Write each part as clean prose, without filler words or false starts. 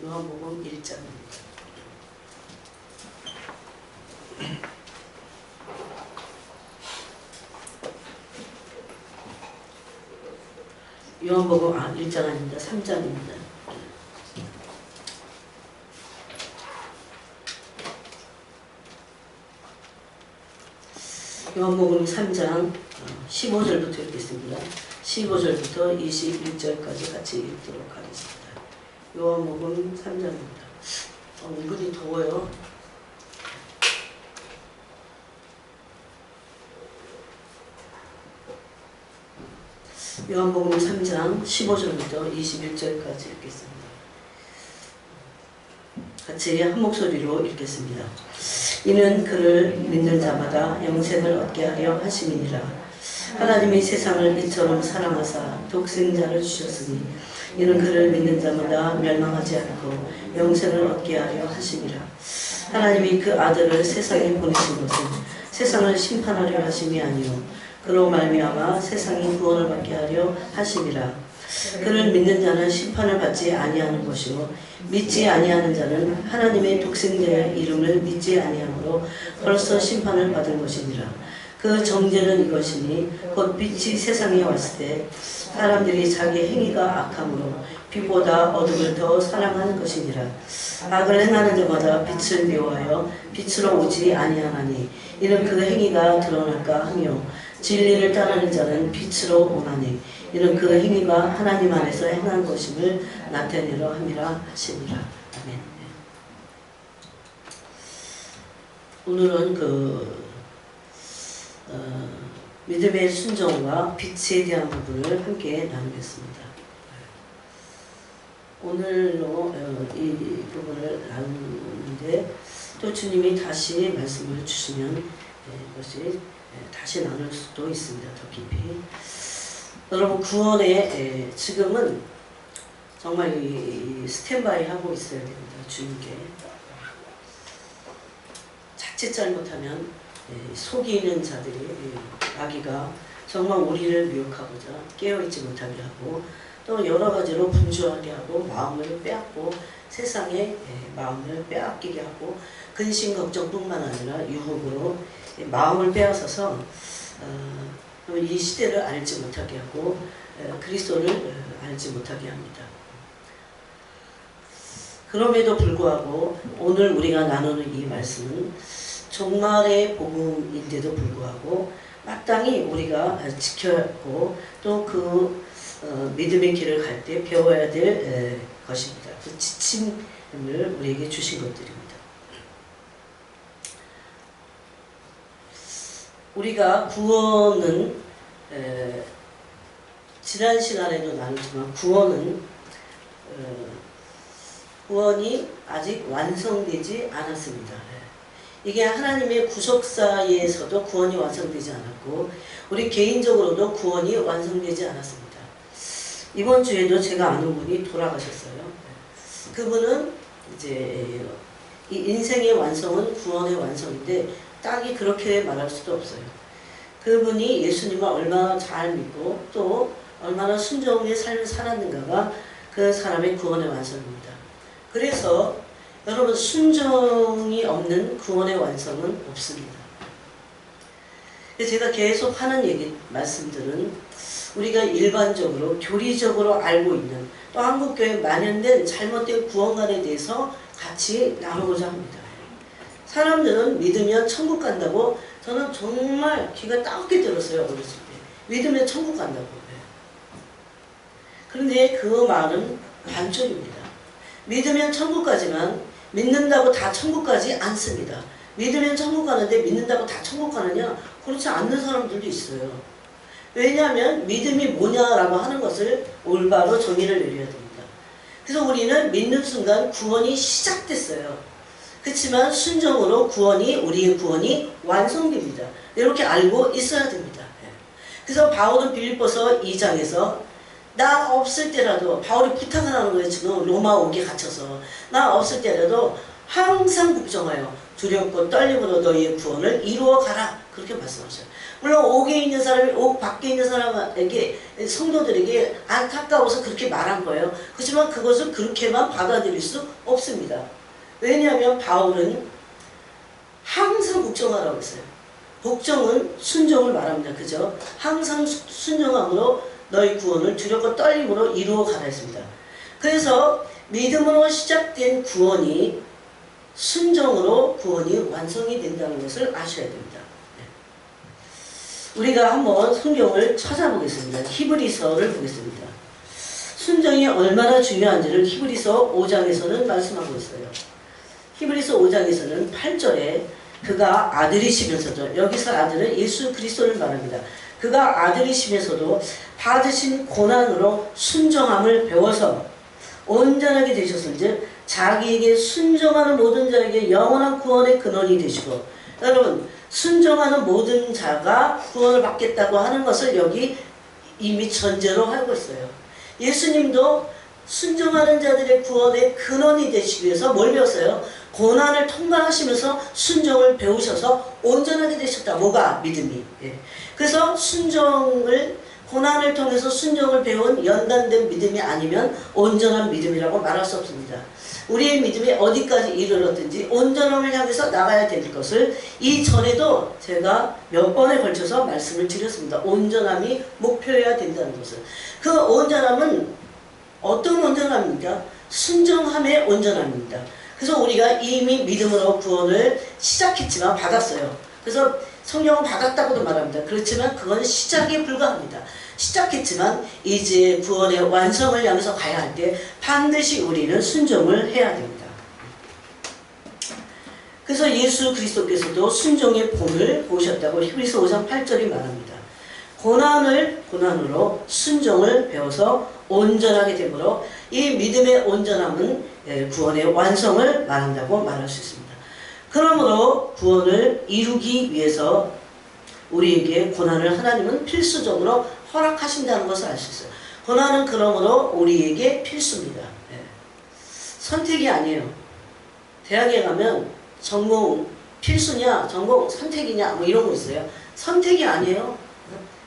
요한복음 1장입니다. 요한복음 1장 아닙니다. 3장입니다. 요한복음 3장 15절부터 읽겠습니다. 15절부터 21절까지 같이 읽도록 하겠습니다. 요한복음 3장입니다. 은근히 더워요. 요한복음 3장 15절부터 21절까지 읽겠습니다. 같이 한 목소리로 읽겠습니다. 이는 그를 믿는 자마다 영생을 얻게 하려 하심이니라. 하나님이 세상을 이처럼 사랑하사 독생자를 주셨으니 이는 그를 믿는 자마다 멸망하지 않고 영생을 얻게 하려 하심이라. 하나님이 그 아들을 세상에 보내신 것은 세상을 심판하려 하심이 아니요 그로 말미암아 세상이 구원을 받게 하려 하심이라. 그를 믿는 자는 심판을 받지 아니하는 것이요 믿지 아니하는 자는 하나님의 독생자의 이름을 믿지 아니하므로 벌써 심판을 받은 것이니라. 그 정죄는 이것이니 곧 빛이 세상에 왔을 때 사람들이 자기 행위가 악함으로 빛보다 어둠을 더 사랑하는 것이니라. 악을 행하는 자마다 빛을 미워하여 빛으로 오지 아니하나니 이는 그 행위가 드러날까 하며 진리를 따르는 자는 빛으로 오나니 이는 그 행위가 하나님 안에서 행한 것임을 나타내려 함이라 하시니라. 아멘. 오늘은 믿음의 순종과 빛에 대한 부분을 함께 나누겠습니다. 오늘로 이 부분을 나누는데 또 주님이 다시 말씀을 주시면 이것이 다시 나눌 수도 있습니다. 더 깊이. 여러분 구원에 지금은 정말 스탠바이 하고 있어야 됩니다. 주님께. 자칫 잘못하면 속이는 자들이 마귀가 정말 우리를 미혹하고자 깨어있지 못하게 하고 또 여러 가지로 분주하게 하고 마음을 빼앗고 세상의 마음을 빼앗기게 하고 근심 걱정뿐만 아니라 유혹으로 마음을 빼앗아서 이 시대를 알지 못하게 하고 그리스도를 알지 못하게 합니다. 그럼에도 불구하고 오늘 우리가 나누는 이 말씀은 종말의 복음인데도 불구하고 마땅히 우리가 지켜야 하고 또 그 믿음의 길을 갈 때 배워야 될 것입니다. 그 지침을 우리에게 주신 것들입니다. 우리가 구원은 지난 시간에도 나눴지만 구원이 아직 완성되지 않았습니다. 이게 하나님의 구속사에서도 구원이 완성되지 않았고 우리 개인적으로도 구원이 완성되지 않았습니다. 이번 주에도 제가 아는 분이 돌아가셨어요. 그분은 이제 이 인생의 완성은 구원의 완성인데 딱히 그렇게 말할 수도 없어요. 그분이 예수님을 얼마나 잘 믿고 또 얼마나 순종의 삶을 살았는가가 그 사람의 구원의 완성입니다. 그래서 여러분 순종이 없는 구원의 완성은 없습니다. 제가 계속 하는 말씀들은 우리가 일반적으로 교리적으로 알고 있는 또 한국교회 만연된 잘못된 구원관에 대해서 같이 나누고자 합니다. 사람들은 믿으면 천국 간다고 저는 정말 귀가 따갑게 들었어요. 어렸을 때. 믿으면 천국 간다고. 그런데 그 말은 반쪽입니다. 믿으면 천국 가지만 믿는다고 다 천국 가지 않습니다. 믿으면 천국 가는데 믿는다고 다 천국 가느냐? 그렇지 않는 사람들도 있어요. 왜냐하면 믿음이 뭐냐라고 하는 것을 올바로 정의를 내려야 됩니다. 그래서 우리는 믿는 순간 구원이 시작됐어요. 그렇지만 순종으로 우리의 구원이 완성됩니다. 이렇게 알고 있어야 됩니다. 그래서 바울은 빌립보서 2장에서 나 없을 때라도 바울이 부탁을 하는 거예요. 지금 로마 옥에 갇혀서 나 없을 때라도 항상 국정하여 두렵고 떨림으로 너희의 구원을 이루어 가라. 그렇게 말씀하셔요. 물론 옥에 있는 사람이 옥 밖에 있는 사람에게 성도들에게 안타까워서 그렇게 말한 거예요. 그렇지만 그것을 그렇게만 받아들일 수 없습니다. 왜냐하면 바울은 항상 복종하라고 했어요. 복종은 순종을 말합니다. 그죠? 항상 순종함으로 너희 구원을 두렵고 떨림으로 이루어 가라 했습니다. 그래서 믿음으로 시작된 구원이 순종으로 구원이 완성이 된다는 것을 아셔야 됩니다. 우리가 한번 성경을 찾아보겠습니다. 히브리서를 보겠습니다. 순종이 얼마나 중요한지를 히브리서 5장에서는 말씀하고 있어요. 히브리서 5장에서는 8절에 그가 아들이시면서도, 여기서 아들은 예수 그리스도를 말합니다. 그가 아들이시면서도 받으신 고난으로 순종함을 배워서 온전하게 되셨은즉 자기에게 순종하는 모든 자에게 영원한 구원의 근원이 되시고, 여러분 순종하는 모든 자가 구원을 받겠다고 하는 것을 여기 이미 전제로 하고 있어요. 예수님도 순종하는 자들의 구원의 근원이 되시기 위해서 뭘 배웠어요? 고난을 통과하시면서 순종을 배우셔서 온전하게 되셨다. 뭐가? 믿음이. 그래서 순종을, 고난을 통해서 순종을 배운 연단된 믿음이 아니면 온전한 믿음이라고 말할 수 없습니다. 우리의 믿음이 어디까지 이르렀든지 온전함을 향해서 나가야 될 것을 이전에도 제가 몇 번에 걸쳐서 말씀을 드렸습니다. 온전함이 목표여야 된다는 것을. 그 온전함은 어떤 온전함입니까? 순종함의 온전함입니다. 그래서 우리가 이미 믿음으로 구원을 시작했지만 받았어요. 그래서 성경은 받았다고도 말합니다. 그렇지만 그건 시작에 불과합니다. 시작했지만 이제 구원의 완성을 향해서 가야 할 때 반드시 우리는 순종을 해야 됩니다. 그래서 예수 그리스도께서도 순종의 본을 보셨다고 히브리서 5장 8절이 말합니다. 고난으로 순종을 배워서 온전하게 되므로 이 믿음의 온전함은 구원의 완성을 말한다고 말할 수 있습니다. 그러므로 구원을 이루기 위해서 우리에게 고난을 하나님은 필수적으로 허락하신다는 것을 알 수 있어요. 고난은 그러므로 우리에게 필수입니다. 선택이 아니에요. 대학에 가면 전공 필수냐 전공 선택이냐 뭐 이런 거 있어요. 선택이 아니에요.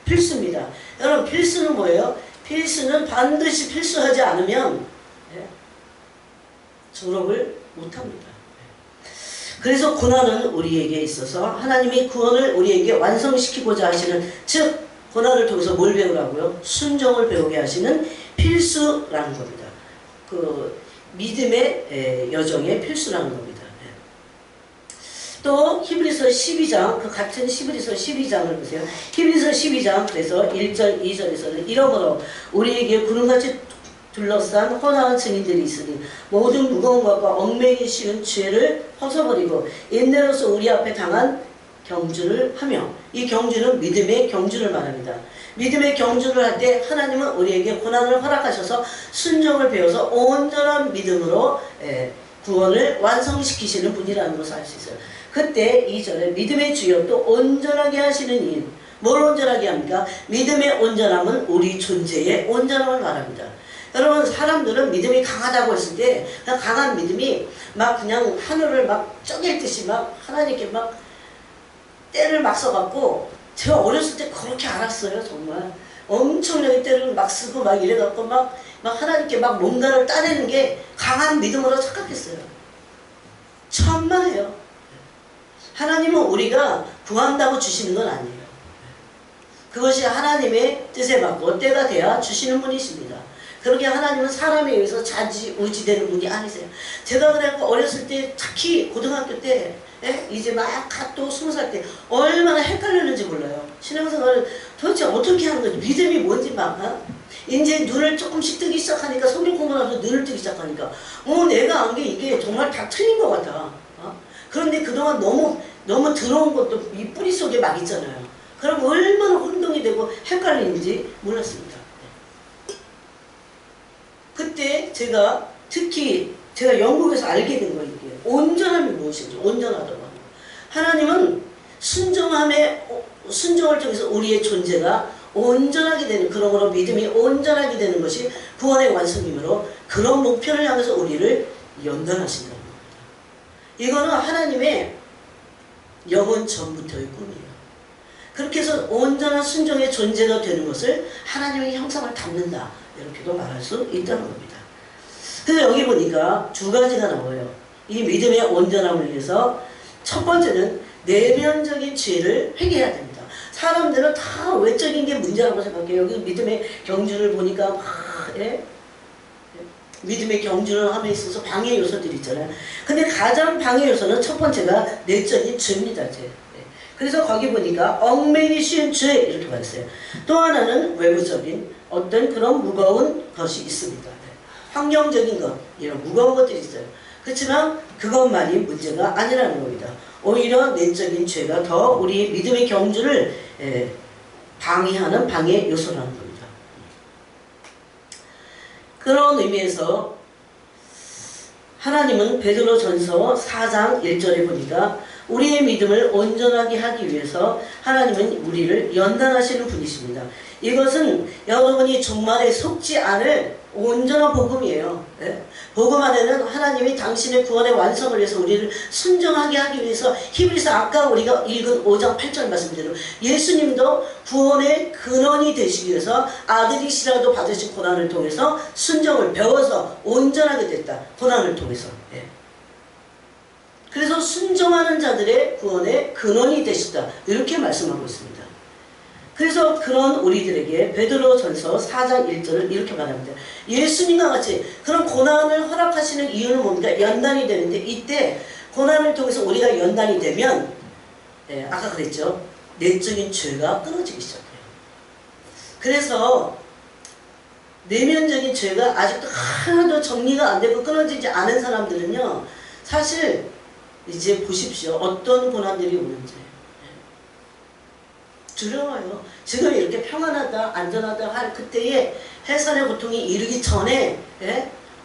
필수입니다. 여러분 필수는 뭐예요? 필수는 반드시 필수하지 않으면 졸업을 못합니다. 그래서 고난은 우리에게 있어서 하나님이 구원을 우리에게 완성시키고자 하시는, 즉 고난을 통해서 뭘 배우라고요? 순종을 배우게 하시는 필수라는 겁니다. 그 믿음의 여정의 필수라는 겁니다. 또 히브리서 12장, 그 같은 히브리서 12장을 보세요. 히브리서 12장 그래서 1절 2절에서는 이러므로 우리에게 구름같이 둘러싼 허다한 증인들이 있으니 모든 무거운 것과 얽매이기 쉬운 죄를 벗어버리고 인내로서 우리 앞에 당한 경주를 하며, 이 경주는 믿음의 경주를 말합니다. 믿음의 경주를 할 때 하나님은 우리에게 고난을 허락하셔서 순종을 배워서 온전한 믿음으로 구원을 완성시키시는 분이라는 것을 알 수 있어요. 그때 2절에 믿음의 주여 또 온전하게 하시는 이인, 뭘 온전하게 합니까? 믿음의 온전함은 우리 존재의 온전함을 말합니다. 여러분 사람들은 믿음이 강하다고 했을 때 강한 믿음이 막 그냥 하늘을 막 쪼갤듯이 막 하나님께 막 때를 막 써갖고, 제가 어렸을 때 그렇게 알았어요. 정말 엄청나게 때를 막 쓰고 막 이래갖고 막 하나님께 막 뭔가를 따내는 게 강한 믿음으로 착각했어요. 천만에요. 하나님은 우리가 구한다고 주시는 건 아니에요. 그것이 하나님의 뜻에 맞고 때가 돼야 주시는 분이십니다. 그렇게 하나님은 사람에 의해서 좌지우지되는 분이 아니세요. 제가 그래갖고 어렸을 때, 특히 고등학교 때, 이제 막 또 20살 때 얼마나 헷갈렸는지 몰라요. 신앙생활을 도대체 어떻게 하는 거지? 믿음이 뭔지 막 이제 눈을 조금씩 뜨기 시작하니까, 성경 공부하면서 눈을 뜨기 시작하니까 내가 안 게 이게 정말 다 틀린 것 같아. 그런데 그동안 너무 들어온 것도 이 뿌리 속에 막 있잖아요. 그럼 얼마나 혼동이 되고 헷갈리는지 몰랐습니다. 그때 특히 제가 영국에서 알게 된 거예요. 이게 온전함이 무엇인지, 온전하다고 하는 거. 하나님은 순종을 통해서 우리의 존재가 온전하게 되는, 그러므로 믿음이 온전하게 되는 것이 구원의 완성이므로 그런 목표를 향해서 우리를 연단하신다는 겁니다. 이거는 하나님의 영원 전부터의 꿈이에요. 그렇게 해서 온전한 순종의 존재가 되는 것을 하나님의 형상을 담는다. 이렇게도 말할 수 있다는 겁니다. 그래서 여기 보니까 두 가지가 나와요. 이 믿음의 온전함을 위해서 첫 번째는 내면적인 죄를 회개해야 됩니다. 사람들은 다 외적인 게 문제라고 생각해요. 여기 믿음의 경주를 보니까 막 믿음의 경주를 함에 있어서 방해 요소들이 있잖아요. 근데 가장 방해 요소는 첫 번째가 내적인 죄입니다. 죄. 그래서 거기 보니까 얽매이기 쉬운 죄 이렇게 말했어요. 또 하나는 외부적인 어떤 그런 무거운 것이 있습니다. 환경적인 것, 이런 무거운 것들이 있어요. 그렇지만 그것만이 문제가 아니라는 겁니다. 오히려 내적인 죄가 더 우리 믿음의 경주를 방해하는 방해 요소라는 겁니다. 그런 의미에서 하나님은 베드로전서 4장 1절에 보니까 우리의 믿음을 온전하게 하기 위해서 하나님은 우리를 연단하시는 분이십니다. 이것은 여러분이 종말에 속지 않을 온전한 복음이에요. 네? 복음 안에는 하나님이 당신의 구원의 완성을 위해서 우리를 순종하게 하기 위해서 히브리서 아까 우리가 읽은 5장 8절 말씀대로 예수님도 구원의 근원이 되시기 위해서 아들이시라도 받으신 고난을 통해서 순종을 배워서 온전하게 됐다. 고난을 통해서. 네. 그래서 순종하는 자들의 구원의 근원이 되시다. 이렇게 말씀하고 있습니다. 그래서 그런 우리들에게 베드로전서 4장 1절을 이렇게 말합니다. 예수님과 같이 그런 고난을 허락하시는 이유는 뭡니까? 연단이 되는데 이때 고난을 통해서 우리가 연단이 되면 아까 그랬죠. 내적인 죄가 끊어지기 시작해요. 그래서 내면적인 죄가 아직도 하나도 정리가 안 되고 끊어지지 않은 사람들은요. 사실 이제 보십시오. 어떤 고난들이 오는지. 두려워요. 지금 이렇게 평안하다 안전하다 할 그때에 해산의 고통이 이르기 전에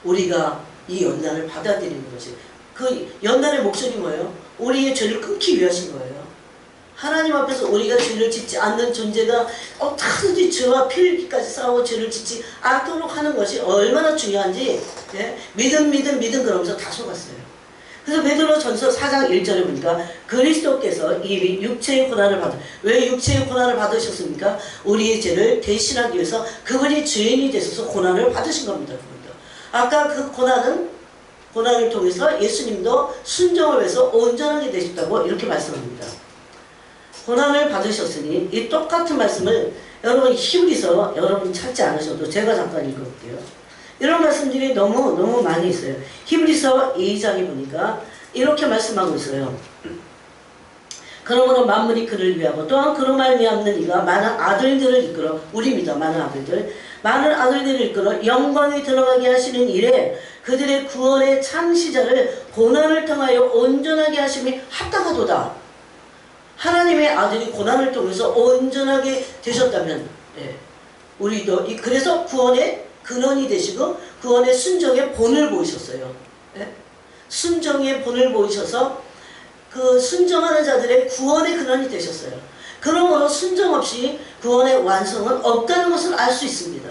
우리가 이 연단을 받아들이는 것이 그 연단의 목적이 뭐예요? 우리의 죄를 끊기 위하신 거예요. 하나님 앞에서 우리가 죄를 짓지 않는 존재가 어떻게든지 죄와 필기까지 싸우고 죄를 짓지 않도록 하는 것이 얼마나 중요한지 믿음 그러면서 다 속았어요. 그래서 베드로전서 4장 1절에 보니까 그리스도께서 이미 육체의 고난을 왜 육체의 고난을 받으셨습니까? 우리의 죄를 대신하기 위해서 그분이 죄인이 되셔서 고난을 받으신 겁니다. 아까 그 고난을 통해서 예수님도 순종을 해서 온전하게 되셨다고 이렇게 말씀합니다. 고난을 받으셨으니 이 똑같은 말씀을 여러분 히브리서 여러분 찾지 않으셔도 제가 잠깐 읽어볼게요. 이런 말씀들이 너무 많이 있어요. 히브리서 2장에 보니까 이렇게 말씀하고 있어요. 그러므로 만물이 그를 위하고 또한 그로 말미암는 이가 많은 아들들을 이끌어 우리입니다. 많은 아들들을 이끌어 영광에 들어가게 하시는 일에 그들의 구원의 창시자를 고난을 통하여 온전하게 하심이 합당하도다. 하나님의 아들이 고난을 통해서 온전하게 되셨다면 우리도 그래서 구원의 근원이 되시고 구원의 순종의 본을 보이셨어요. 순종의 본을 보이셔서 그 순종하는 자들의 구원의 근원이 되셨어요. 그러므로 순종 없이 구원의 완성은 없다는 것을 알 수 있습니다.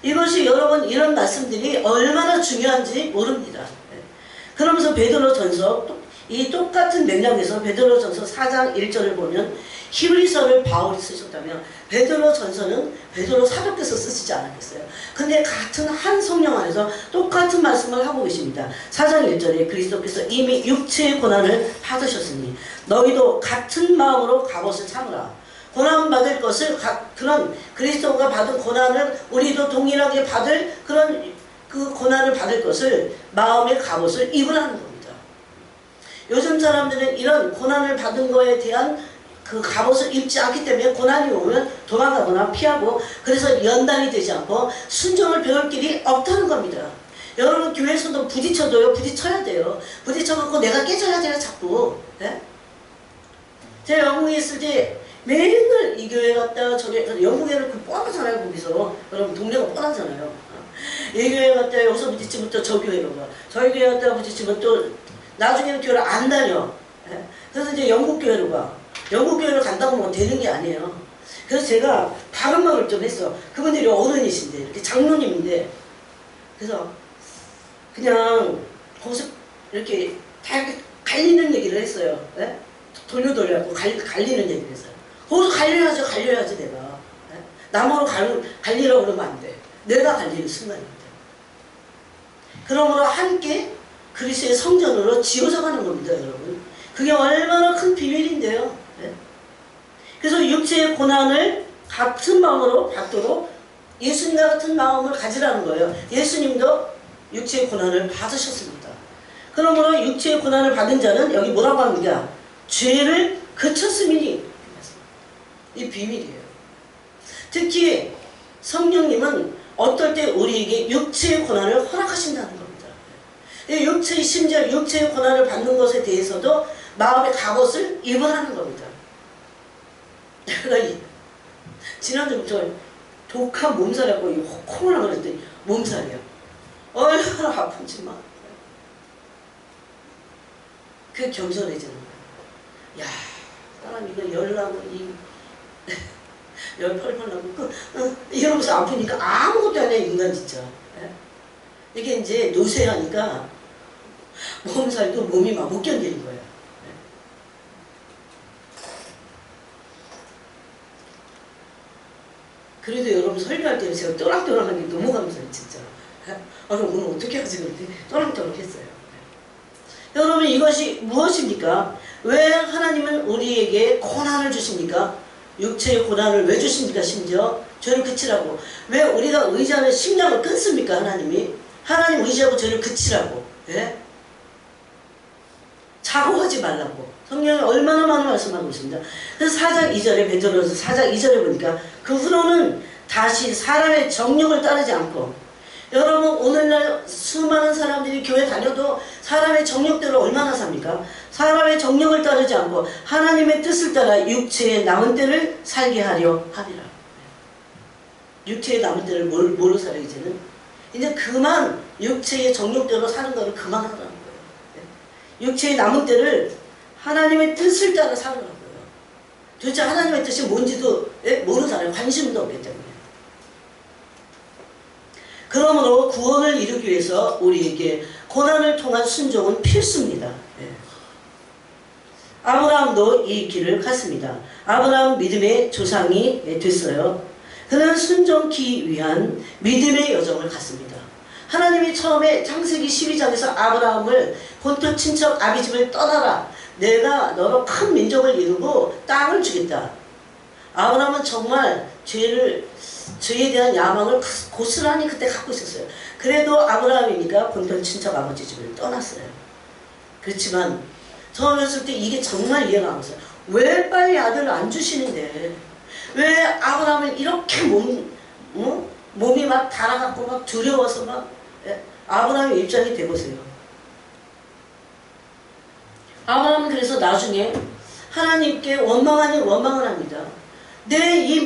이것이 여러분 이런 말씀들이 얼마나 중요한지 모릅니다. 그러면서 베드로전서 이 똑같은 맥락에서 베드로전서 4장 1절을 보면 히브리서를 바울이 쓰셨다면 베드로전서는 베드로 사도께서 쓰시지 않았겠어요. 근데 같은 한 성령 안에서 똑같은 말씀을 하고 계십니다. 4장 1절에 그리스도께서 이미 육체의 고난을 받으셨으니 너희도 같은 마음으로 갑옷을 참으라. 고난받을 것을 그런 그리스도가 받은 고난을 우리도 동일하게 받을 그런 그 고난을 받을 것을 마음의 갑옷을 입으라는 겁니다. 요즘 사람들은 이런 고난을 받은 거에 대한 그 갑옷을 입지 않기 때문에 고난이 오면 도망가거나 피하고 그래서 연단이 되지 않고 순종을 배울 길이 없다는 겁니다. 여러분 교회에서도 부딪혀야 돼요. 부딪혀갖고 내가 깨져야 돼요 자꾸. 제가 영국에 있을 때 맨날 이 교회 갔다 저 교회 갔다 영국에는 그 뻔하잖아요. 거기서 여러분 동네가 뻔하잖아요. 이 교회 갔다 여기서 부딪히면 또 저 교회로 가. 저희 교회 갔다 부딪히면 또 나중에는 교회를 안 다녀. 그래서 이제 영국 교회로 가. 영국 교회를 간다고 뭐 되는 게 아니에요. 그래서 제가 다른 말을 좀 했어. 그분들이 어른이신데 이렇게 장로님인데 그래서 그냥 거기서 이렇게 다 이렇게 갈리는 얘기를 했어요. 돌려갖고 갈리는 얘기를 했어요. 거기서 갈려야지 내가. 남으로 갈리라고 그러면 안 돼. 내가 갈리는 순간입니다. 그러므로 함께 그리스도의 성전으로 지어져 가는 겁니다, 여러분. 그게 얼마나 큰 비밀인데요. 그래서 육체의 고난을 같은 마음으로 받도록 예수님과 같은 마음을 가지라는 거예요. 예수님도 육체의 고난을 받으셨습니다. 그러므로 육체의 고난을 받은 자는 여기 뭐라고 합니까? 죄를 그쳤음이니. 이 비밀이에요. 특히 성령님은 어떨 때 우리에게 육체의 고난을 허락하신다는 겁니다. 심지어 육체의 고난을 받는 것에 대해서도 마음의 갑옷을 입으라는 겁니다. 내가 지난주부터 독한 몸살이라고 코로나 그랬더니 몸살이야. 얼마나 아픈지만. 그게 겸손해지는 거야. 야, 사람 이거 열나고 열 펄펄 나고 이러면서 아프니까 아무것도 안 해, 인간 진짜. 이게 이제 노쇠하니까 몸살도 몸이 막 못 견디는 거예요. 그래도 여러분 설교할 때는 제가 또락또락한 게 너무 감사해요, 진짜. 오늘 어떻게 하지? 그랬더니 또락또락 했어요. 여러분, 이것이 무엇입니까? 왜 하나님은 우리에게 고난을 주십니까? 육체의 고난을 왜 주십니까? 심지어 죄를 그치라고. 왜 우리가 의지하는 심장을 끊습니까? 하나님이. 하나님 의지하고 죄를 그치라고. 예? 자고하지 말라고. 성경에 얼마나 많은 말씀하고 있습니다. 그래서 4장 2절에 베드로서 4장 2절에 보니까 그 후로는 다시 사람의 정욕을 따르지 않고, 여러분 오늘날 수많은 사람들이 교회 다녀도 사람의 정욕대로 얼마나 삽니까? 사람의 정욕을 따르지 않고 하나님의 뜻을 따라 육체의 남은 때를 살게 하려 하리라. 육체의 남은 때를 뭘로 살아 이제는? 이제 그만 육체의 정욕대로 사는 거를 그만하라는 거예요. 육체의 남은 때를 하나님의 뜻을 따라 살으라고요. 도대체 하나님의 뜻이 뭔지도 모르는 사람이 관심도 없기 때문에. 그러므로 구원을 이루기 위해서 우리에게 고난을 통한 순종은 필수입니다. 아브라함도 이 길을 갔습니다. 아브라함 믿음의 조상이 됐어요. 그는 순종기 위한 믿음의 여정을 갔습니다. 하나님이 처음에 창세기 12장에서 아브라함을 본토 친척 아비집을 떠나라. 내가 너로 큰 민족을 이루고 땅을 주겠다. 아브라함은 정말 죄에 대한 야망을 고스란히 그때 갖고 있었어요. 그래도 아브라함이니까 본토 친척 아버지 집을 떠났어요. 그렇지만 처음 했을 때 이게 정말 이해가 안 갔어요. 왜 빨리 아들을 안 주시는데, 왜 아브라함은 이렇게 몸이 막 달아갖고 막 두려워서 막. 아브라함의 입장이 돼보세요. 아브라함은 그래서 나중에 하나님께 원망 아닌 원망을 합니다. 내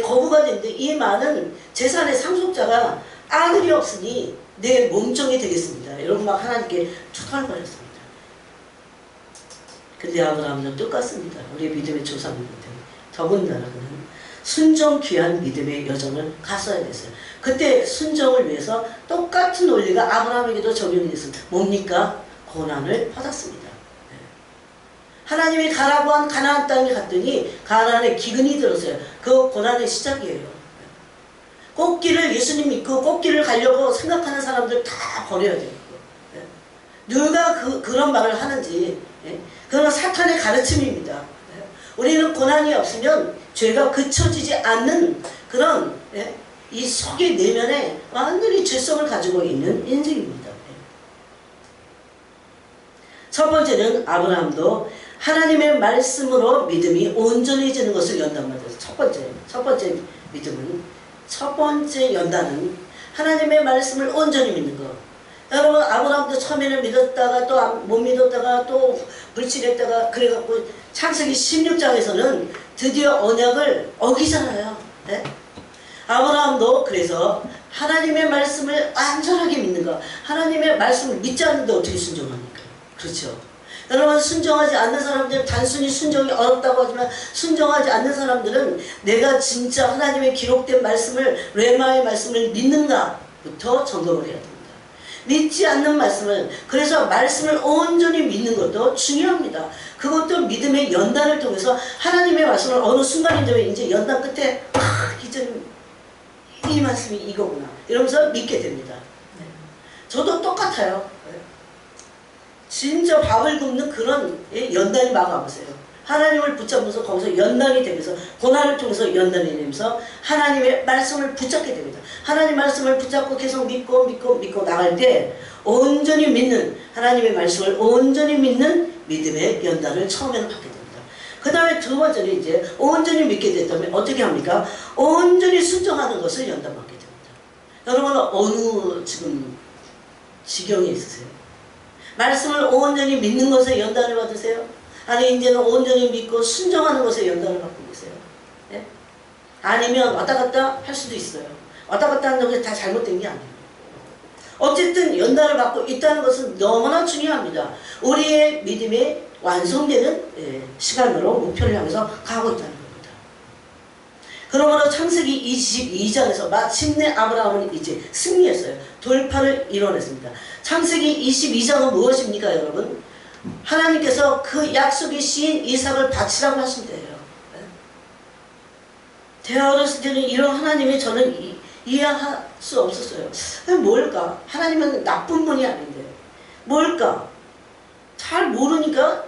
거부가 됐는데 이 많은 재산의 상속자가 아들이 없으니 내 몸종이 되겠습니다. 여러분 막 하나님께 초토할 뻔했습니다. 근데 아브라함은 똑같습니다. 우리의 믿음의 조상이기 때문에. 더군다나 그는 순종 귀한 믿음의 여정을 갔어야 됐어요. 그때 순종을 위해서 똑같은 원리가 아브라함에게도 적용이 됐습니다. 뭡니까? 고난을 받았습니다. 하나님이 가라고 한 가나안 땅에 갔더니 가나안에 기근이 들었어요. 그 고난의 시작이에요. 꽃길을 예수님 믿고 꽃길을 가려고 생각하는 사람들 다 버려야 돼요. 누가 그런 말을 하는지, 그건 사탄의 가르침입니다. 우리는 고난이 없으면 죄가 그쳐지지 않는 그런 이 속의 내면에 완전히 죄성을 가지고 있는 인생입니다. 첫 번째는 아브라함도 하나님의 말씀으로 믿음이 온전해지는 것을 연단받았어요. 첫 번째 믿음은, 첫 번째 연단은 하나님의 말씀을 온전히 믿는 것. 여러분, 아브라함도 처음에는 믿었다가 또 못 믿었다가 또 불신했다가 그래갖고 창세기 16장에서는 드디어 언약을 어기잖아요. 네? 아브라함도 그래서 하나님의 말씀을 완전하게 믿는 것. 하나님의 말씀을 믿지 않는데 어떻게 순종합니까? 그렇죠. 여러분, 순종하지 않는 사람들, 단순히 순종이 어렵다고 하지만 순종하지 않는 사람들은 내가 진짜 하나님의 기록된 말씀을, 레마의 말씀을 믿는가부터 점검을 해야 됩니다. 믿지 않는 말씀을, 그래서 말씀을 온전히 믿는 것도 중요합니다. 그것도 믿음의 연단을 통해서 하나님의 말씀을 어느 순간이 되면 이제 연단 끝에 이제 이 말씀이 이거구나 이러면서 믿게 됩니다. 저도 똑같아요. 진짜 밥을 굽는 그런 연단이 막 와보세요. 하나님을 붙잡으면서 거기서 연단이 되면서 고난을 통해서 연단이 되면서 하나님의 말씀을 붙잡게 됩니다. 하나님 말씀을 붙잡고 계속 믿고 나갈 때 온전히 믿는, 하나님의 말씀을 온전히 믿는 믿음의 연단을 처음에는 받게 됩니다. 그 다음에 두 번째는 이제 온전히 믿게 됐다면 어떻게 합니까? 온전히 순종하는 것을 연단받게 됩니다. 여러분은 어느 지금 지경에 있으세요? 말씀을 온전히 믿는 것에 연단을 받으세요? 아니 이제는 온전히 믿고 순종하는 것에 연단을 받고 계세요? 네? 아니면 왔다 갔다 할 수도 있어요. 왔다 갔다 하는 것이 다 잘못된 게 아니에요. 어쨌든 연단을 받고 있다는 것은 너무나 중요합니다. 우리의 믿음이 완성되는 시간으로 목표를 향해서 가고 있다는 겁니다. 그러므로 창세기 22장에서 마침내 아브라함은 이제 승리했어요. 돌파를 이뤄냈습니다. 창세기 22장은 무엇입니까, 여러분? 하나님께서 그 약속의 씨인 이삭을 바치라고 하신 때예요. 제가 어렸을 때는 이런 하나님이 저는 이해할 수 없었어요. 뭘까? 하나님은 나쁜 분이 아닌데 뭘까? 잘 모르니까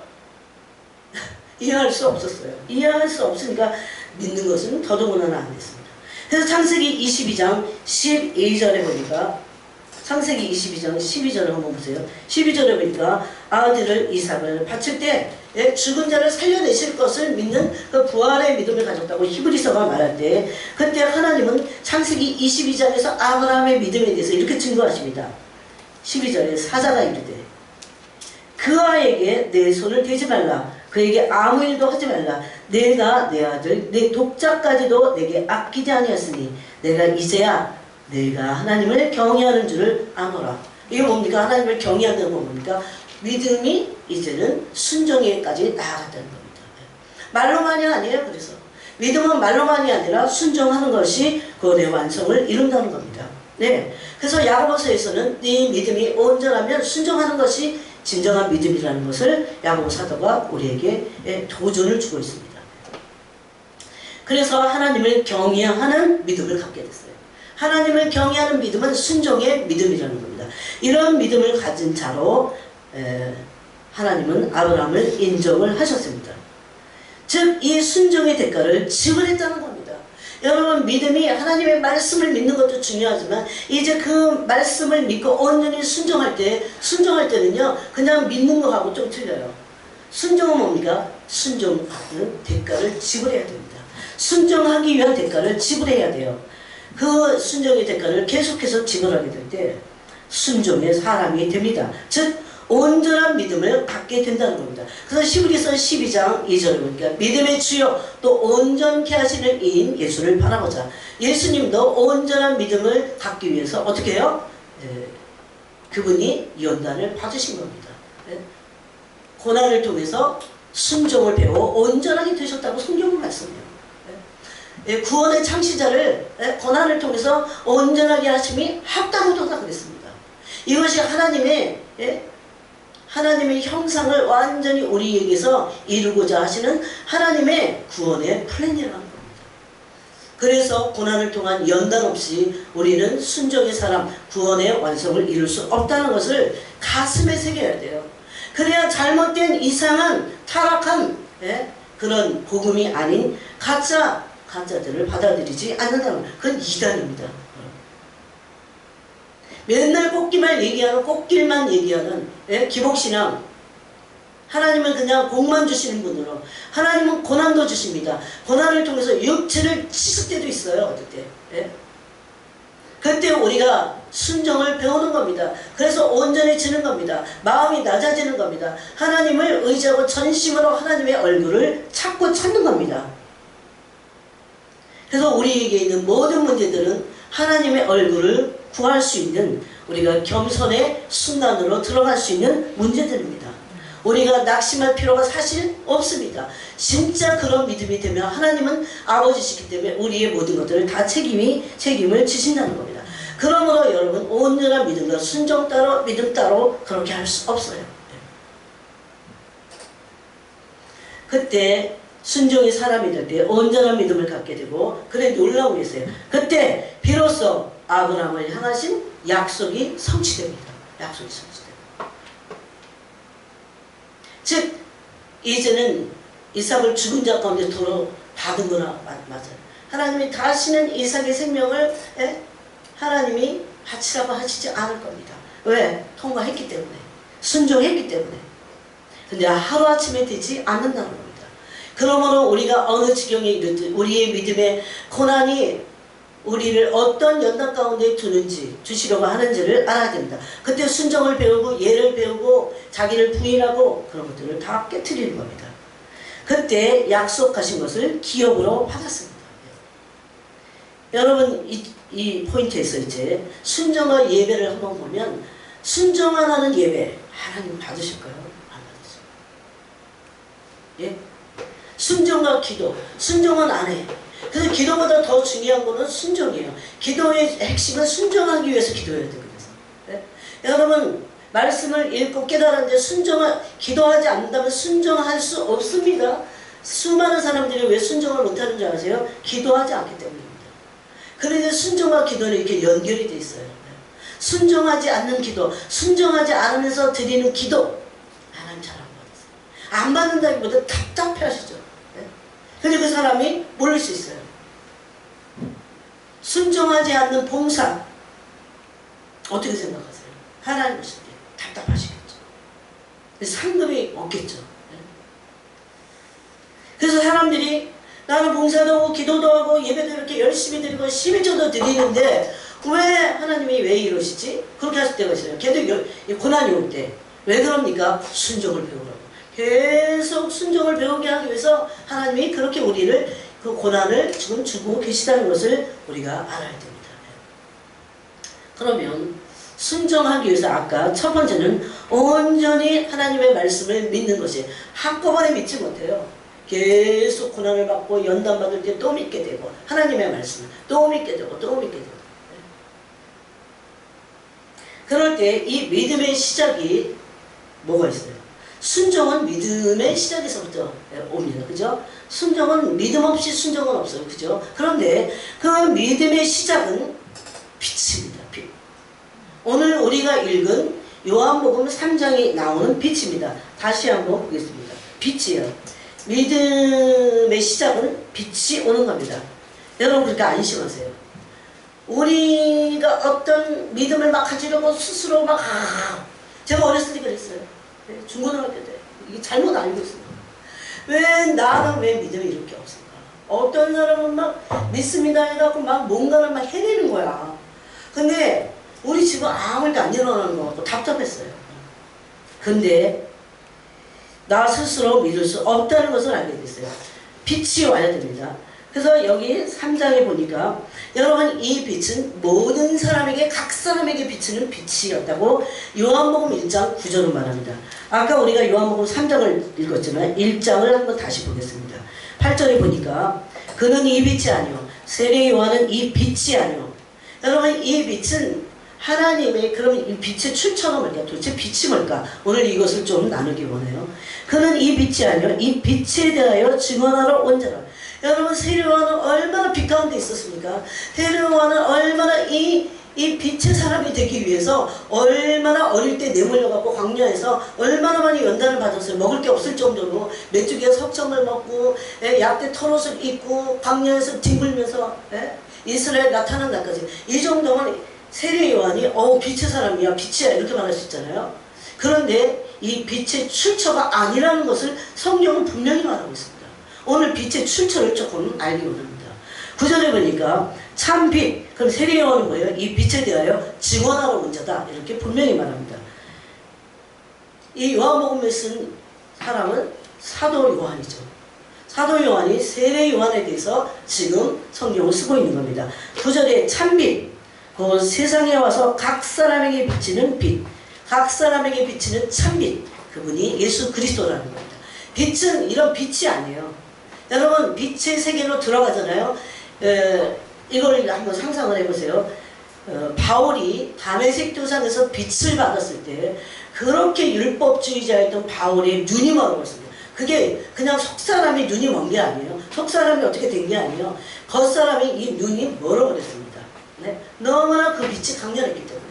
이해할 수 없었어요. 이해할 수 없으니까 믿는 것은 더더군다나 안 됐습니다. 그래서 창세기 22장 12절에 보니까, 창세기 22장 12절을 한번 보세요. 12절에 보니까 아들을 이삭을 바칠 때 죽은 자를 살려내실 것을 믿는 그 부활의 믿음을 가졌다고 히브리서가 말할 때, 그때 하나님은 창세기 22장에서 아브라함의 믿음에 대해서 이렇게 증거하십니다. 12절에 사자가 이르되 그 아이에게 내 손을 대지 말라, 그에게 아무 일도 하지 말라, 내가 내 아들 내 독자까지도 내게 아끼지 아니하였으니 내가 이제야 내가 하나님을 경외하는 줄을 아노라. 이게 뭡니까? 하나님을 경외하는 건 뭡니까? 믿음이 이제는 순종에까지 나아갔다는 겁니다. 말로만이 아니에요. 그래서 믿음은 말로만이 아니라 순종하는 것이 구원의 완성을 이룬다는 겁니다. 네. 그래서 야고보서에서는 네 믿음이 온전하면 순종하는 것이 진정한 믿음이라는 것을 야고보 사도가 우리에게 도전을 주고 있습니다. 그래서 하나님을 경외하는 믿음을 갖게 됐어요. 하나님을 경외하는 믿음은 순종의 믿음이라는 겁니다. 이런 믿음을 가진 자로 하나님은 아브라함을 인정을 하셨습니다. 즉 이 순종의 대가를 지불했다는 겁니다. 여러분, 믿음이 하나님의 말씀을 믿는 것도 중요하지만 이제 그 말씀을 믿고 온전히 순종할 때는요, 그냥 믿는 거하고 좀 틀려요. 순종은 뭡니까? 순종하는 대가를 지불해야 됩니다. 순종하기 위한 대가를 지불해야 돼요. 그 순종의 대가를 계속해서 지불하게 될 때 순종의 사람이 됩니다. 즉 온전한 믿음을 갖게 된다는 겁니다. 그래서 히브리서 12장 2절에 보니까 믿음의 주요 또 온전케 하시는 이인 예수를 바라보자. 예수님도 온전한 믿음을 갖기 위해서 어떻게 해요? 그분이 연단을 받으신 겁니다. 고난을 통해서 순종을 배워 온전하게 되셨다고 성경은 말씀해요. 구원의 창시자를 고난을 통해서 온전하게 하심이 합당하다 그랬습니다. 이것이 하나님의 형상을 완전히 우리에게서 이루고자 하시는 하나님의 구원의 플랜이라는 겁니다. 그래서 고난을 통한 연단 없이 우리는 순종의 사람, 구원의 완성을 이룰 수 없다는 것을 가슴에 새겨야 돼요. 그래야 잘못된 이상한 타락한 그런 복음이 아닌 가짜들을 받아들이지 않는다는, 그건 이단입니다. 맨날 꽃길만 얘기하는 기복신앙. 하나님은 그냥 복만 주시는 분으로, 하나님은 고난도 주십니다. 고난을 통해서 육체를 찢을 때도 있어요. 어떨 때. 그때 우리가 순종을 배우는 겁니다. 그래서 온전해지는 겁니다. 마음이 낮아지는 겁니다. 하나님을 의지하고 전심으로 하나님의 얼굴을 찾는 겁니다. 그래서 우리에게 있는 모든 문제들은 하나님의 얼굴을 구할 수 있는, 우리가 겸손의 순간으로 들어갈 수 있는 문제들입니다. 우리가 낙심할 필요가 사실 없습니다. 진짜 그런 믿음이 되면 하나님은 아버지시기 때문에 우리의 모든 것들을 다 책임을 지신다는 겁니다. 그러므로 여러분 온전한 믿음과 순종 따로 믿음 따로 그렇게 할 수 없어요. 그때 순종이 사람이 될 때 온전한 믿음을 갖게 되고 그래 놀라운 게 있어요. 그때 비로소 아브라함을 향하신 약속이 성취됩니다. 약속이 성취됩니다. 즉 이제는 이삭을 죽은 자 가운데 도로 받은 거나 맞아요. 하나님이 다시는 이삭의 생명을 하나님이 바치라고 하시지 않을 겁니다. 왜? 통과했기 때문에. 순종했기 때문에. 근데 하루아침에 되지 않는다는 겁니다. 그러므로 우리가 어느 지경에 이르든 우리의 믿음의 고난이 우리를 어떤 연단 가운데 두는지 주시려고 하는지를 알아야 됩니다. 그때 순종을 배우고 예를 배우고 자기를 부인하고 그런 것들을 다 깨트리는 겁니다. 그때 약속하신 것을 기업으로 받았습니다. 여러분 이 포인트에서 이제 순종과 예배를 한번 보면 순종 안 하는 예배 하나님 받으실까요? 안 받으세요. 예? 순종과 기도, 순종은 안 해. 그래서 기도보다 더 중요한 거는 순종이에요. 기도의 핵심은 순종하기 위해서 기도해야 돼요. 네? 여러분 말씀을 읽고 깨달았는데 기도하지 않는다면 순종할 수 없습니다. 수많은 사람들이 왜 순종을 못하는 줄 아세요? 기도하지 않기 때문입니다. 그런데 순종과 기도는 이렇게 연결이 돼 있어요. 순종하지 않는 기도, 순종하지 않으면서 드리는 기도 하나님 잘 안 받으세요. 안 받는다기보다 답답해 하시죠. 근데 그 사람이 모를 수 있어요. 순종하지 않는 봉사 어떻게 생각하세요? 하나님 오실 때 답답하시겠죠. 상급이 없겠죠. 그래서 사람들이 나는 봉사도 하고 기도도 하고 예배도 이렇게 열심히 드리고 11조도 드리는데 왜 하나님이 왜 이러시지? 그렇게 하실 때가 있어요. 걔도 고난이 올 때 왜 그럽니까? 순종을 배우라고. 계속 순종을 배우게 하기 위해서 하나님이 그렇게 우리를 그 고난을 지금 주고 계시다는 것을 우리가 알아야 됩니다. 그러면 순종하기 위해서 아까 첫 번째는 온전히 하나님의 말씀을 믿는 것이 한꺼번에 믿지 못해요. 계속 고난을 받고 연단받을 때 또 믿게 되고 하나님의 말씀을 또 믿게 되고 또 믿게 되고 그럴 때 이 믿음의 시작이 뭐가 있어요? 순종은 믿음의 시작에서부터 옵니다. 그죠? 순종은 믿음 없이 순종은 없어요. 그죠? 그런데 그 믿음의 시작은 빛입니다. 빛. 오늘 우리가 읽은 요한복음 3장에 나오는 빛입니다. 다시 한번 보겠습니다. 빛이에요. 믿음의 시작은 빛이 오는 겁니다. 여러분 그렇게 안심하세요. 우리가 어떤 믿음을 막 가지려고 스스로 막 제가 어렸을 때 그랬어요. 중고등학교 때 이게 잘못 알고 있어요. 왜 나는 왜 믿음이 이렇게 없을까? 어떤 사람은 막 믿습니다 해갖고 막 뭔가를 막 해내는 거야. 근데 우리 집은 아무 일도 안 일어나는 것 같고 답답했어요. 근데 나 스스로 믿을 수 없다는 것을 알게 됐어요. 빛이 와야 됩니다. 그래서 여기 3장에 보니까 여러분 이 빛은 모든 사람에게 각 사람에게 비치는 빛이었다고 요한복음 1장 9절은 말합니다. 아까 우리가 요한복음 3장을 읽었지만 1장을 한번 다시 보겠습니다. 8절에 보니까 그는 이 빛이 아니요 세례 요한은 이 빛이 아니요. 여러분 이 빛은 하나님의 그럼 이 빛의 출처가 뭘까? 도대체 빛이 뭘까? 오늘 이것을 좀 나누기 원해요. 그는 이 빛이 아니요 이 빛에 대하여 증언하러 온 자라. 여러분 세례 요한은 얼마나 빛 가운데 있었습니까? 세례 요한은 얼마나 이 빛의 사람이 되기 위해서 얼마나 어릴 때 내몰려갖고 광야에서 얼마나 많이 연단을 받았어요. 먹을 게 없을 정도로 메뚜기가 석청을 먹고 약대 털옷을 입고 광야에서 뒹굴면서 이스라엘 나타난 날까지 이 정도면 세례 요한이 빛의 사람이야 빛이야 이렇게 말할 수 있잖아요. 그런데 이 빛의 출처가 아니라는 것을 성경은 분명히 말하고 있습니다. 오늘 빛의 출처를 조금 알기 원합니다. 9절에 보니까 참 빛, 그럼 세례 요한은 뭐예요? 이 빛에 대하여 증언하러 온 자다 이렇게 분명히 말합니다. 이 요한복음을 쓴 사람은 사도 요한이죠. 사도 요한이 세례 요한에 대해서 지금 성경을 쓰고 있는 겁니다. 9절에 참빛, 그 세상에 와서 각 사람에게 비치는 빛, 각 사람에게 비치는 참빛, 그분이 예수 그리스도라는 겁니다. 빛은 이런 빛이 아니에요. 여러분 빛의 세계로 들어가잖아요. 이걸 한번 상상을 해보세요. 바울이 다메섹 도상에서 빛을 받았을 때 그렇게 율법주의자였던 바울의 눈이 멀었습니다. 그게 그냥 속사람이 눈이 먼 게 아니에요. 속사람이 어떻게 된 게 아니에요. 겉사람이 이 눈이 멀어버렸습니다. 네? 너무나 그 빛이 강렬했기 때문에.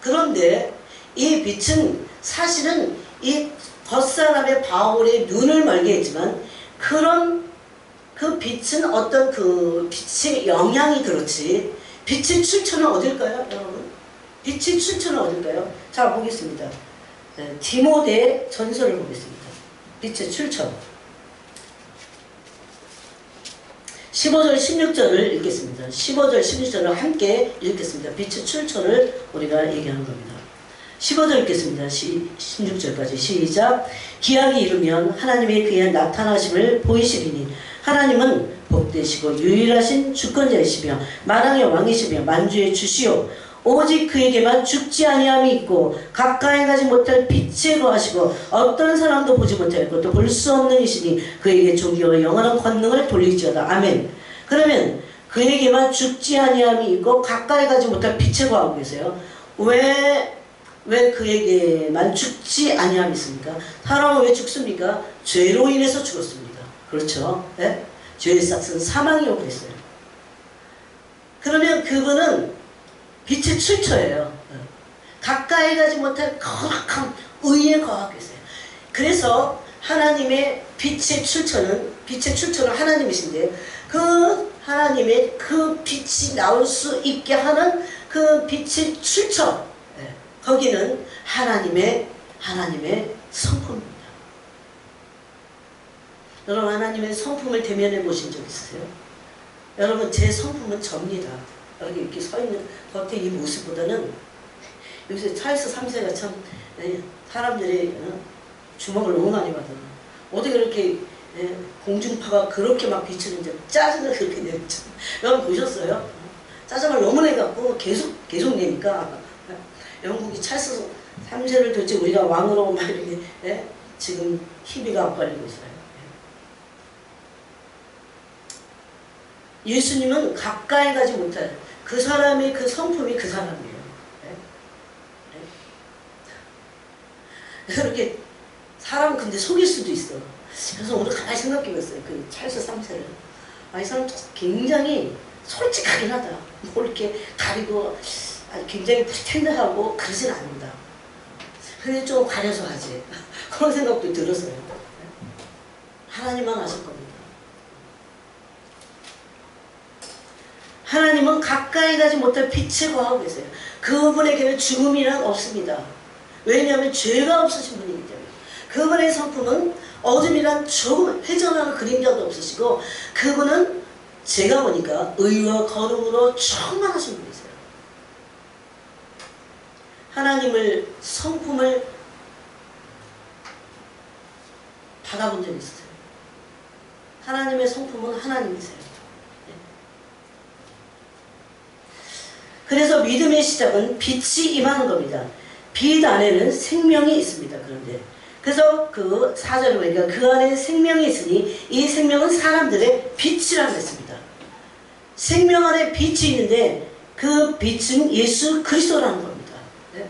그런데 이 빛은 사실은 이 겉사람의 바울의 눈을 멀게 했지만 그런 그 빛은 어떤 그 빛의 영향이 그렇지 빛의 출처는 어딜까요, 여러분? 빛의 출처는 어딜까요? 자, 보겠습니다. 디모데 전서를 보겠습니다. 빛의 출처. 15절, 16절을 읽겠습니다. 15절, 16절을 함께 읽겠습니다. 빛의 출처를 우리가 얘기하는 겁니다. 15절 읽겠습니다. 16절까지 시작. 기약이 이르면 하나님의 그의 나타나심을 보이시리니 하나님은 복되시고 유일하신 주권자이시며 만왕의 왕이시며 만주의 주시오. 오직 그에게만 죽지 아니함이 있고 가까이 가지 못할 빛에 거하시고 어떤 사람도 보지 못할 것도 볼 수 없는 이시니 그에게 존귀와 영원한 권능을 돌리지어다. 아멘. 그러면 그에게만 죽지 아니함이 있고 가까이 가지 못할 빛에 거하고 계세요. 왜 그에게만 죽지 아니함이 있습니까? 사람은 왜 죽습니까? 죄로 인해서 죽었습니다. 그렇죠? 네? 죄의 싹은 사망이 오고 있어요. 그러면 그분은 빛의 출처예요. 가까이 가지 못할 거룩한 의에 거하고 계세요. 그래서 하나님의 빛의 출처는 하나님이신데 그 하나님의 그 빛이 나올 수 있게 하는 그 빛의 출처, 거기는 하나님의 성품입니다. 여러분, 하나님의 성품을 대면해 보신 적 있으세요? 여러분, 제 성품은 접니다. 여기 이렇게 서 있는 겉에 이 모습보다는 요새 찰스 3세가 참 사람들이 주목을 너무 많이 받아요. 어떻게 그렇게 공중파가 그렇게 막 비추는지 짜증을 그렇게 내죠. 여러분 보셨어요? 짜증을 너무 내갖고 계속 내니까 영국이 찰스 3세를 도대체 우리가 왕으로 막 이렇게 지금 희비가 엇갈리고 있어요. 예수님은 가까이 가지 못할 그 사람의 그 성품이 그 사람이에요. 그렇게 사람 근데 속일 수도 있어. 그래서 오늘 가만히 생각해봤어요. 그 찰스 3세를. 이 사람 굉장히 솔직하긴 하다. 뭐 이렇게 가리고 굉장히 프리텐드하고 그러진 않는다. 근데 좀 가려서 하지. 그런 생각도 들었어요. 하나님만 아실 겁니다. 하나님은 가까이 가지 못할 빛에 거하고 계세요. 그분에게는 죽음이란 없습니다. 왜냐하면 죄가 없으신 분이기 때문에. 그분의 성품은 어둠이란 조금 회전하는 그림자도 없으시고 그분은 제가 보니까 의와 거룩으로 충만하신 분이세요. 하나님을 성품을 받아본 적이 있으세요? 하나님의 성품은 하나님이세요. 그래서 믿음의 시작은 빛이 임하는 겁니다. 빛 안에는 생명이 있습니다. 그런데 그래서 그 4절에 보니까 그 안에 생명이 있으니 이 생명은 사람들의 빛이라고 했습니다. 생명 안에 빛이 있는데 그 빛은 예수 그리스도라는 겁니다. 네?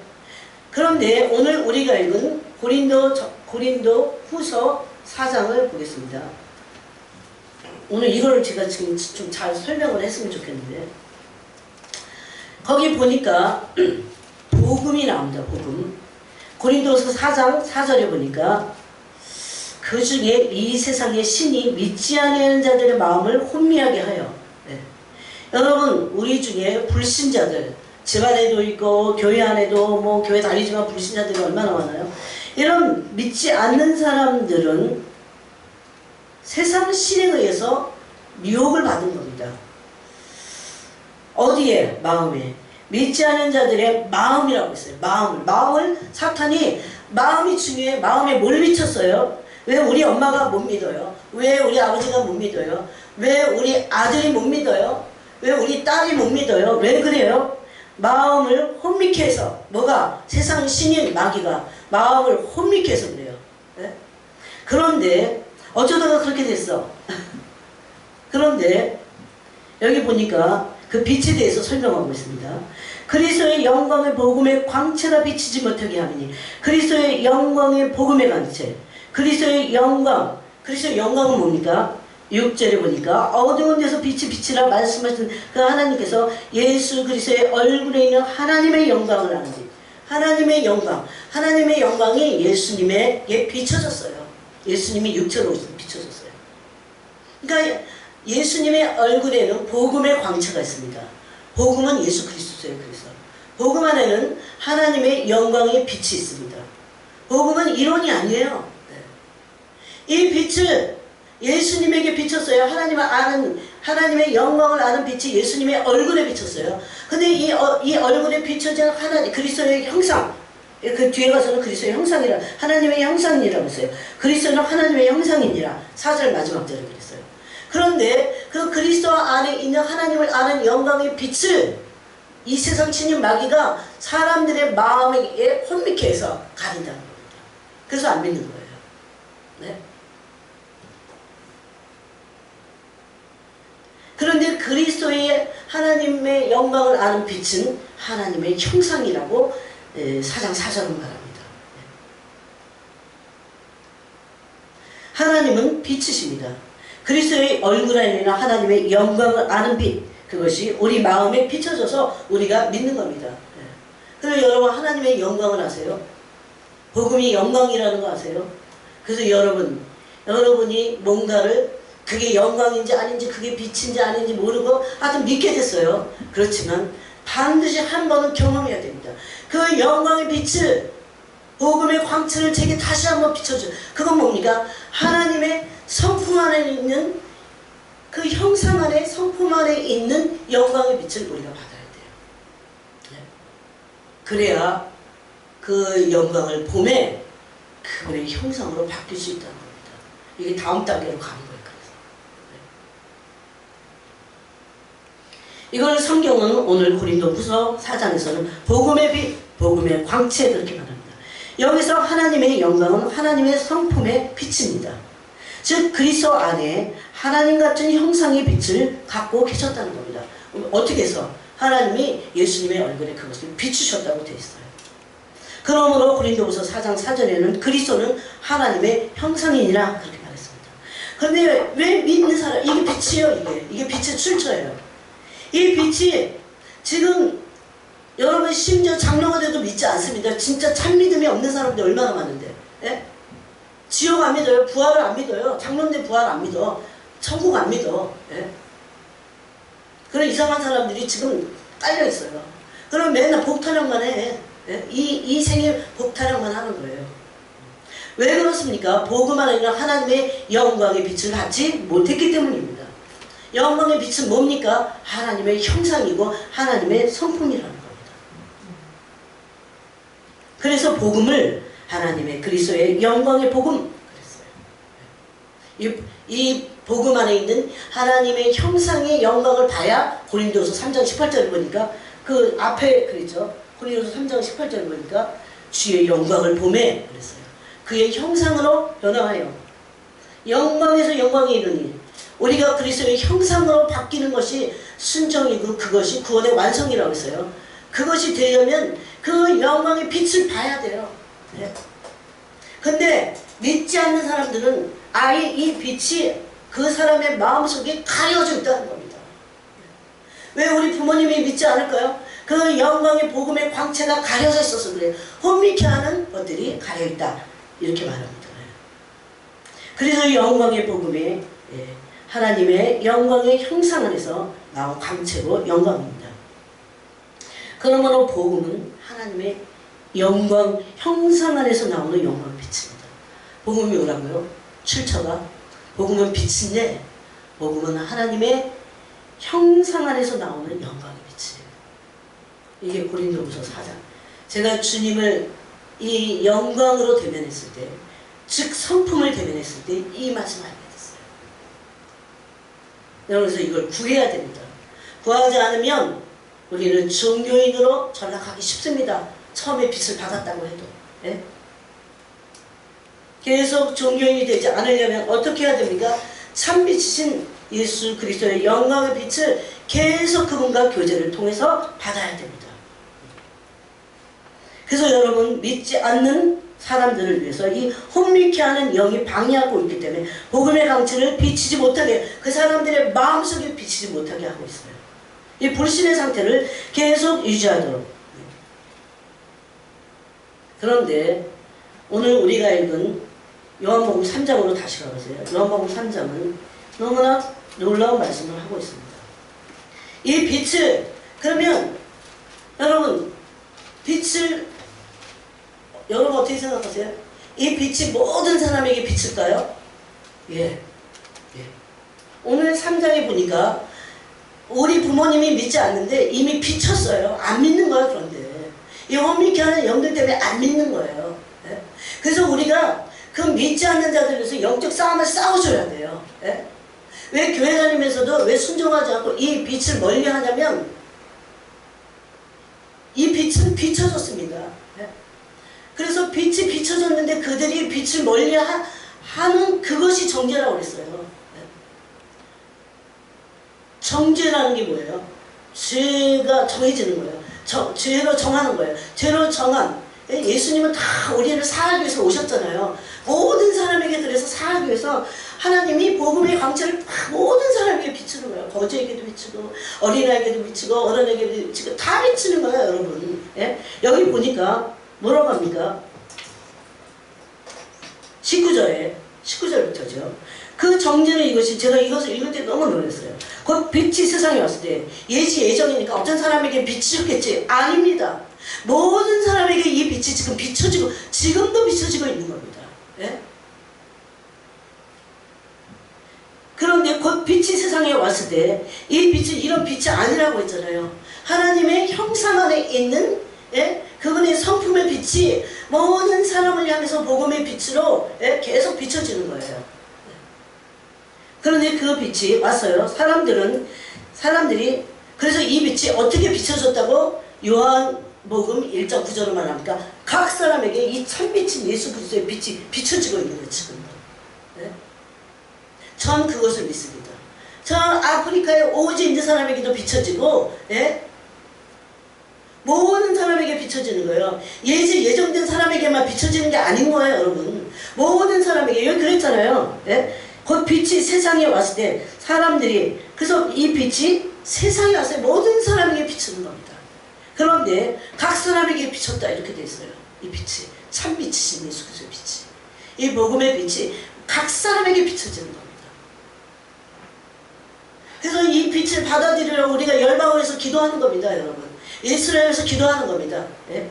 그런데 오늘 우리가 읽은 고린도 후서 4장을 보겠습니다. 오늘 이거를 제가 지금 좀 잘 설명을 했으면 좋겠는데 거기 보니까 복음이 나옵니다. 복음. 고린도서 4장 4절에 보니까 그 중에 이 세상의 신이 믿지 아니하는 자들의 마음을 혼미하게 하여. 여러분, 우리 중에 불신자들, 집안에도 있고 교회 안에도 뭐 교회 다니지만 불신자들이 얼마나 많아요. 이런 믿지 않는 사람들은 세상 신에 의해서 미혹을 받은 겁니다. 어디에? 마음에. 믿지 않은 자들의 마음이라고 했어요. 마음을 사탄이 마음이 중요해. 마음에 뭘 미쳤어요? 왜 우리 엄마가 못 믿어요? 왜 우리 아버지가 못 믿어요? 왜 우리 아들이 못 믿어요? 왜 우리 딸이 못 믿어요? 왜 그래요? 마음을 혼미케 해서. 뭐가? 세상 신인 마귀가 마음을 혼미케 해서 그래요. 네? 그런데 어쩌다가 그렇게 됐어. 그런데 여기 보니까 그 빛에 대해서 설명하고 있습니다. 그리스도의 영광의 복음의 광채가 비치지 못하게 하느니 그리스도의 영광의 복음의 광채 그리스도의 영광 그리스도의 영광은 뭡니까? 6절에 보니까 어두운 데서 빛이 비치라 말씀하신 그 하나님께서 예수 그리스도의 얼굴에 있는 하나님의 영광을 아는지 하나님의 영광이 예수님에게 비춰졌어요. 예수님이 육체로 비춰졌어요. 그러니까 예수님의 얼굴에는 복음의 광채가 있습니다. 복음은 예수 그리스도예요. 그래서 복음 안에는 하나님의 영광의 빛이 있습니다. 복음은 이론이 아니에요. 이 빛을 예수님에게 비쳤어요. 하나님의 영광을 아는 빛이 예수님의 얼굴에 비쳤어요. 근데 이 얼굴에 비춰진 하나님 그리스도의 형상 그 뒤에 가서는 그리스도의 형상이라 하나님의 형상이라고 했어요. 그리스도는 하나님의 형상이니라 4절 마지막 절에 그랬어요. 그런데 그 그리스도 안에 있는 하나님을 아는 영광의 빛을 이 세상 신인 마귀가 사람들의 마음에 혼미케 해서 가린다는 겁니다. 그래서 안 믿는 거예요. 네? 그런데 그리스도의 하나님의 영광을 아는 빛은 하나님의 형상이라고 4장 4절은 말합니다. 하나님은 빛이십니다. 그리스도의 얼굴 안에 있는 하나님의 영광을 아는 빛 그것이 우리 마음에 비춰져서 우리가 믿는 겁니다. 그래서 여러분 하나님의 영광을 아세요? 복음이 영광이라는 거 아세요? 그래서 여러분이 뭔가를 그게 영광인지 아닌지 그게 빛인지 아닌지 모르고 하여튼 믿게 됐어요. 그렇지만 반드시 한 번은 경험해야 됩니다. 그 영광의 빛을 복음의 광채를 제게 다시 한번 비춰줘. 그건 뭡니까? 하나님의 성품 안에 있는 그 형상 안에 성품 안에 있는 영광의 빛을 우리가 받아야 돼요. 그래야 그 영광을 봄에 그분의 형상으로 바뀔 수 있다는 겁니다. 이게 다음 단계로 가는 거예요. 이걸 성경은 오늘 고린도후서 4장에서는 복음의 빛, 복음의 광채 그렇게 말합니다. 여기서 하나님의 영광은 하나님의 성품의 빛입니다. 즉 그리스도 안에 하나님 같은 형상의 빛을 갖고 계셨다는 겁니다. 어떻게 해서? 하나님이 예수님의 얼굴에 그것을 비추셨다고 되어 있어요. 그러므로 고린도후서 4장 4절에는 그리스도는 하나님의 형상이니라 그렇게 말했습니다. 그런데 왜 믿는 사람 이게 빛이에요. 이게 빛의 출처예요. 이 빛이 지금 여러분 심지어 장로가 돼도 믿지 않습니다. 진짜 참 믿음이 없는 사람들이 얼마나 많은데. 예? 지옥 안 믿어요. 부활을 안 믿어요. 장로인데 부활 안 믿어. 천국 안 믿어. 예? 그런 이상한 사람들이 지금 깔려 있어요. 그럼 맨날 복타령만 해. 예? 이 생에 복타령만 하는 거예요. 왜 그렇습니까? 복음 안에 있는 하나님의 영광의 빛을 받지 못했기 때문입니다. 영광의 빛은 뭡니까? 하나님의 형상이고 하나님의 성품이라는 겁니다. 그래서 복음을 하나님의 그리스도의 영광의 복음 그랬어요. 이 복음 안에 있는 하나님의 형상의 영광을 봐야 고린도서 3장 18절을 보니까 그 앞에 그랬죠. 고린도서 3장 18절을 보니까 주의 영광을 보매 그랬어요. 그의 형상으로 변화하여 영광에서 영광에 이르니 우리가 그리스도의 형상으로 바뀌는 것이 순종이고 그것이 구원의 완성이라고 했어요. 그것이 되려면 그 영광의 빛을 봐야 돼요. 네. 근데 믿지 않는 사람들은 아예 이 빛이 그 사람의 마음속에 가려져 있다는 겁니다. 왜 우리 부모님이 믿지 않을까요? 그 영광의 복음의 광채가 가려져 있어서 그래요. 혼미케 하는 것들이 가려있다. 이렇게 말합니다. 그래서 영광의 복음에 하나님의 영광의 형상 안에서 나온 광채로 영광입니다. 그러므로 복음은 하나님의 영광 형상 안에서 나오는 영광의 빛입니다. 복음이 뭐라고요? 출처가 복음은 빛인데 복음은 하나님의 형상 안에서 나오는 영광의 빛이에요. 이게 고린도후서 4장. 제가 주님을 이 영광으로 대면했을 때, 즉 성품을 대면했을 때 이 말씀을 알게 됐어요. 그래서 이걸 구해야 됩니다. 구하지 않으면 우리는 종교인으로 전락하기 쉽습니다. 처음에 빛을 받았다고 해도. 예? 계속 종교인이 되지 않으려면 어떻게 해야 됩니까? 참빛이신 예수 그리스도의 영광의 빛을 계속 그분과 교제를 통해서 받아야 됩니다. 그래서 여러분, 믿지 않는 사람들을 위해서 이 혼미케 하는 영이 방해하고 있기 때문에 복음의 강체를 비치지 못하게, 그 사람들의 마음속에 비치지 못하게 하고 있어요. 이 불신의 상태를 계속 유지하도록. 그런데 오늘 우리가 읽은 요한복음 3장으로 다시 가보세요. 요한복음 3장은 너무나 놀라운 말씀을 하고 있습니다. 이 빛을, 그러면 여러분, 빛을 여러분 어떻게 생각하세요? 이 빛이 모든 사람에게 비칠까요? 예. 오늘 3장에 보니까 우리 부모님이 믿지 않는데 이미 비쳤어요. 안 믿는 거야. 그런데 이 혼미케 하는 영들 때문에 안 믿는 거예요. 예? 그래서 우리가 그 믿지 않는 자들 위해서 영적 싸움을 싸워줘야 돼요. 예? 왜 교회 다니면서도 왜 순종하지 않고 이 빛을 멀리 하냐면, 이 빛은 비춰졌습니다. 예? 그래서 빛이 비춰졌는데 그들이 빛을 멀리 하는 그것이 정죄라고 그랬어요. 예? 정죄라는 게 뭐예요? 죄가 정해지는 거예요. 죄로 정하는 거예요. 죄로 정한, 예수님은 다 우리를 사하기 위해서 오셨잖아요. 모든 사람에게 그래서 사하기 위해서 하나님이 복음의 광채를 모든 사람에게 비추는 거예요. 거지에게도 비추고 어린아이에게도 비추고 어른에게도 비추고 다 비추는 거예요, 여러분. 예? 여기 보니까 뭐라고 합니까? 19절부터죠. 그 정죄는 이것이, 제가 이것을 읽을 때 너무 놀랐어요. 곧 빛이 세상에 왔을 때 예정이니까 어떤 사람에게 비추겠지? 아닙니다. 모든 사람에게 이 빛이 지금 비춰지고 지금도 비춰지고 있는 겁니다. 예? 그런데 곧 빛이 세상에 왔을 때 이 빛이 이런 빛이 아니라고 했잖아요. 하나님의 형상 안에 있는, 예? 그분의 성품의 빛이 모든 사람을 향해서 복음의 빛으로, 예? 계속 비춰지는 거예요. 그런데 그 빛이 왔어요. 사람들이 그래서 이 빛이 어떻게 비춰졌다고 요한복음 1장 9절을 말합니까? 각 사람에게 이 참빛인 예수 그리스도의 빛이 비춰지고 있는 거예요, 지금. 네? 전 그것을 믿습니다. 저 아프리카에 오지 있는 사람에게도 비춰지고, 예? 모든 사람에게 비춰지는 거예요. 예정된 사람에게만 비춰지는 게 아닌 거예요, 여러분. 모든 사람에게. 여기 그랬잖아요. 예? 곧 빛이 세상에 왔을 때 사람들이, 그래서 이 빛이 세상에 왔을 때 모든 사람에게 비추는 겁니다. 그런데 각 사람에게 비췄다 이렇게 돼 있어요. 이 빛이 참빛이신 예수 그리스도의 빛이, 이 복음의 빛이 각 사람에게 비춰지는 겁니다. 그래서 이 빛을 받아들이려고 우리가 열방을 해서 기도하는 겁니다, 여러분. 예수를 위해서 기도하는 겁니다. 예?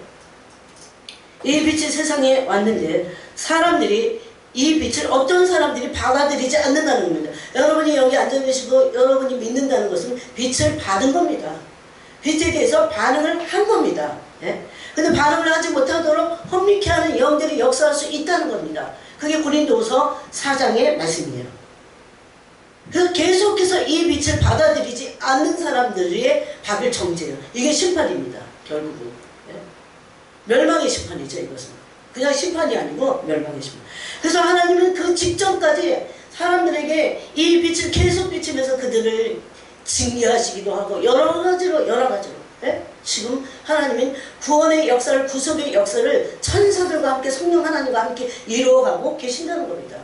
이 빛이 세상에 왔는데 사람들이 이 빛을 어떤 사람들이 받아들이지 않는다는 겁니다. 여러분이 여기 앉아 계시고 여러분이 믿는다는 것은 빛을 받은 겁니다. 빛에 대해서 반응을 한 겁니다. 예? 근데 반응을 하지 못하도록 혼미케 하는 영들이 역사할 수 있다는 겁니다. 그게 고린도후서 4장의 말씀이에요. 그래서 계속해서 이 빛을 받아들이지 않는 사람들의 받을 정죄예요. 이게 심판입니다. 결국은. 예? 멸망의 심판이죠, 이것은. 그냥 심판이 아니고 멸망의 심판. 그래서 하나님은 그 직전까지 사람들에게 이 빛을 계속 비치면서 그들을 징계하시기도 하고 여러 가지로 예? 지금 하나님은 구원의 역사를, 구속의 역사를 천사들과 함께 성령 하나님과 함께 이루어가고 계신다는 겁니다.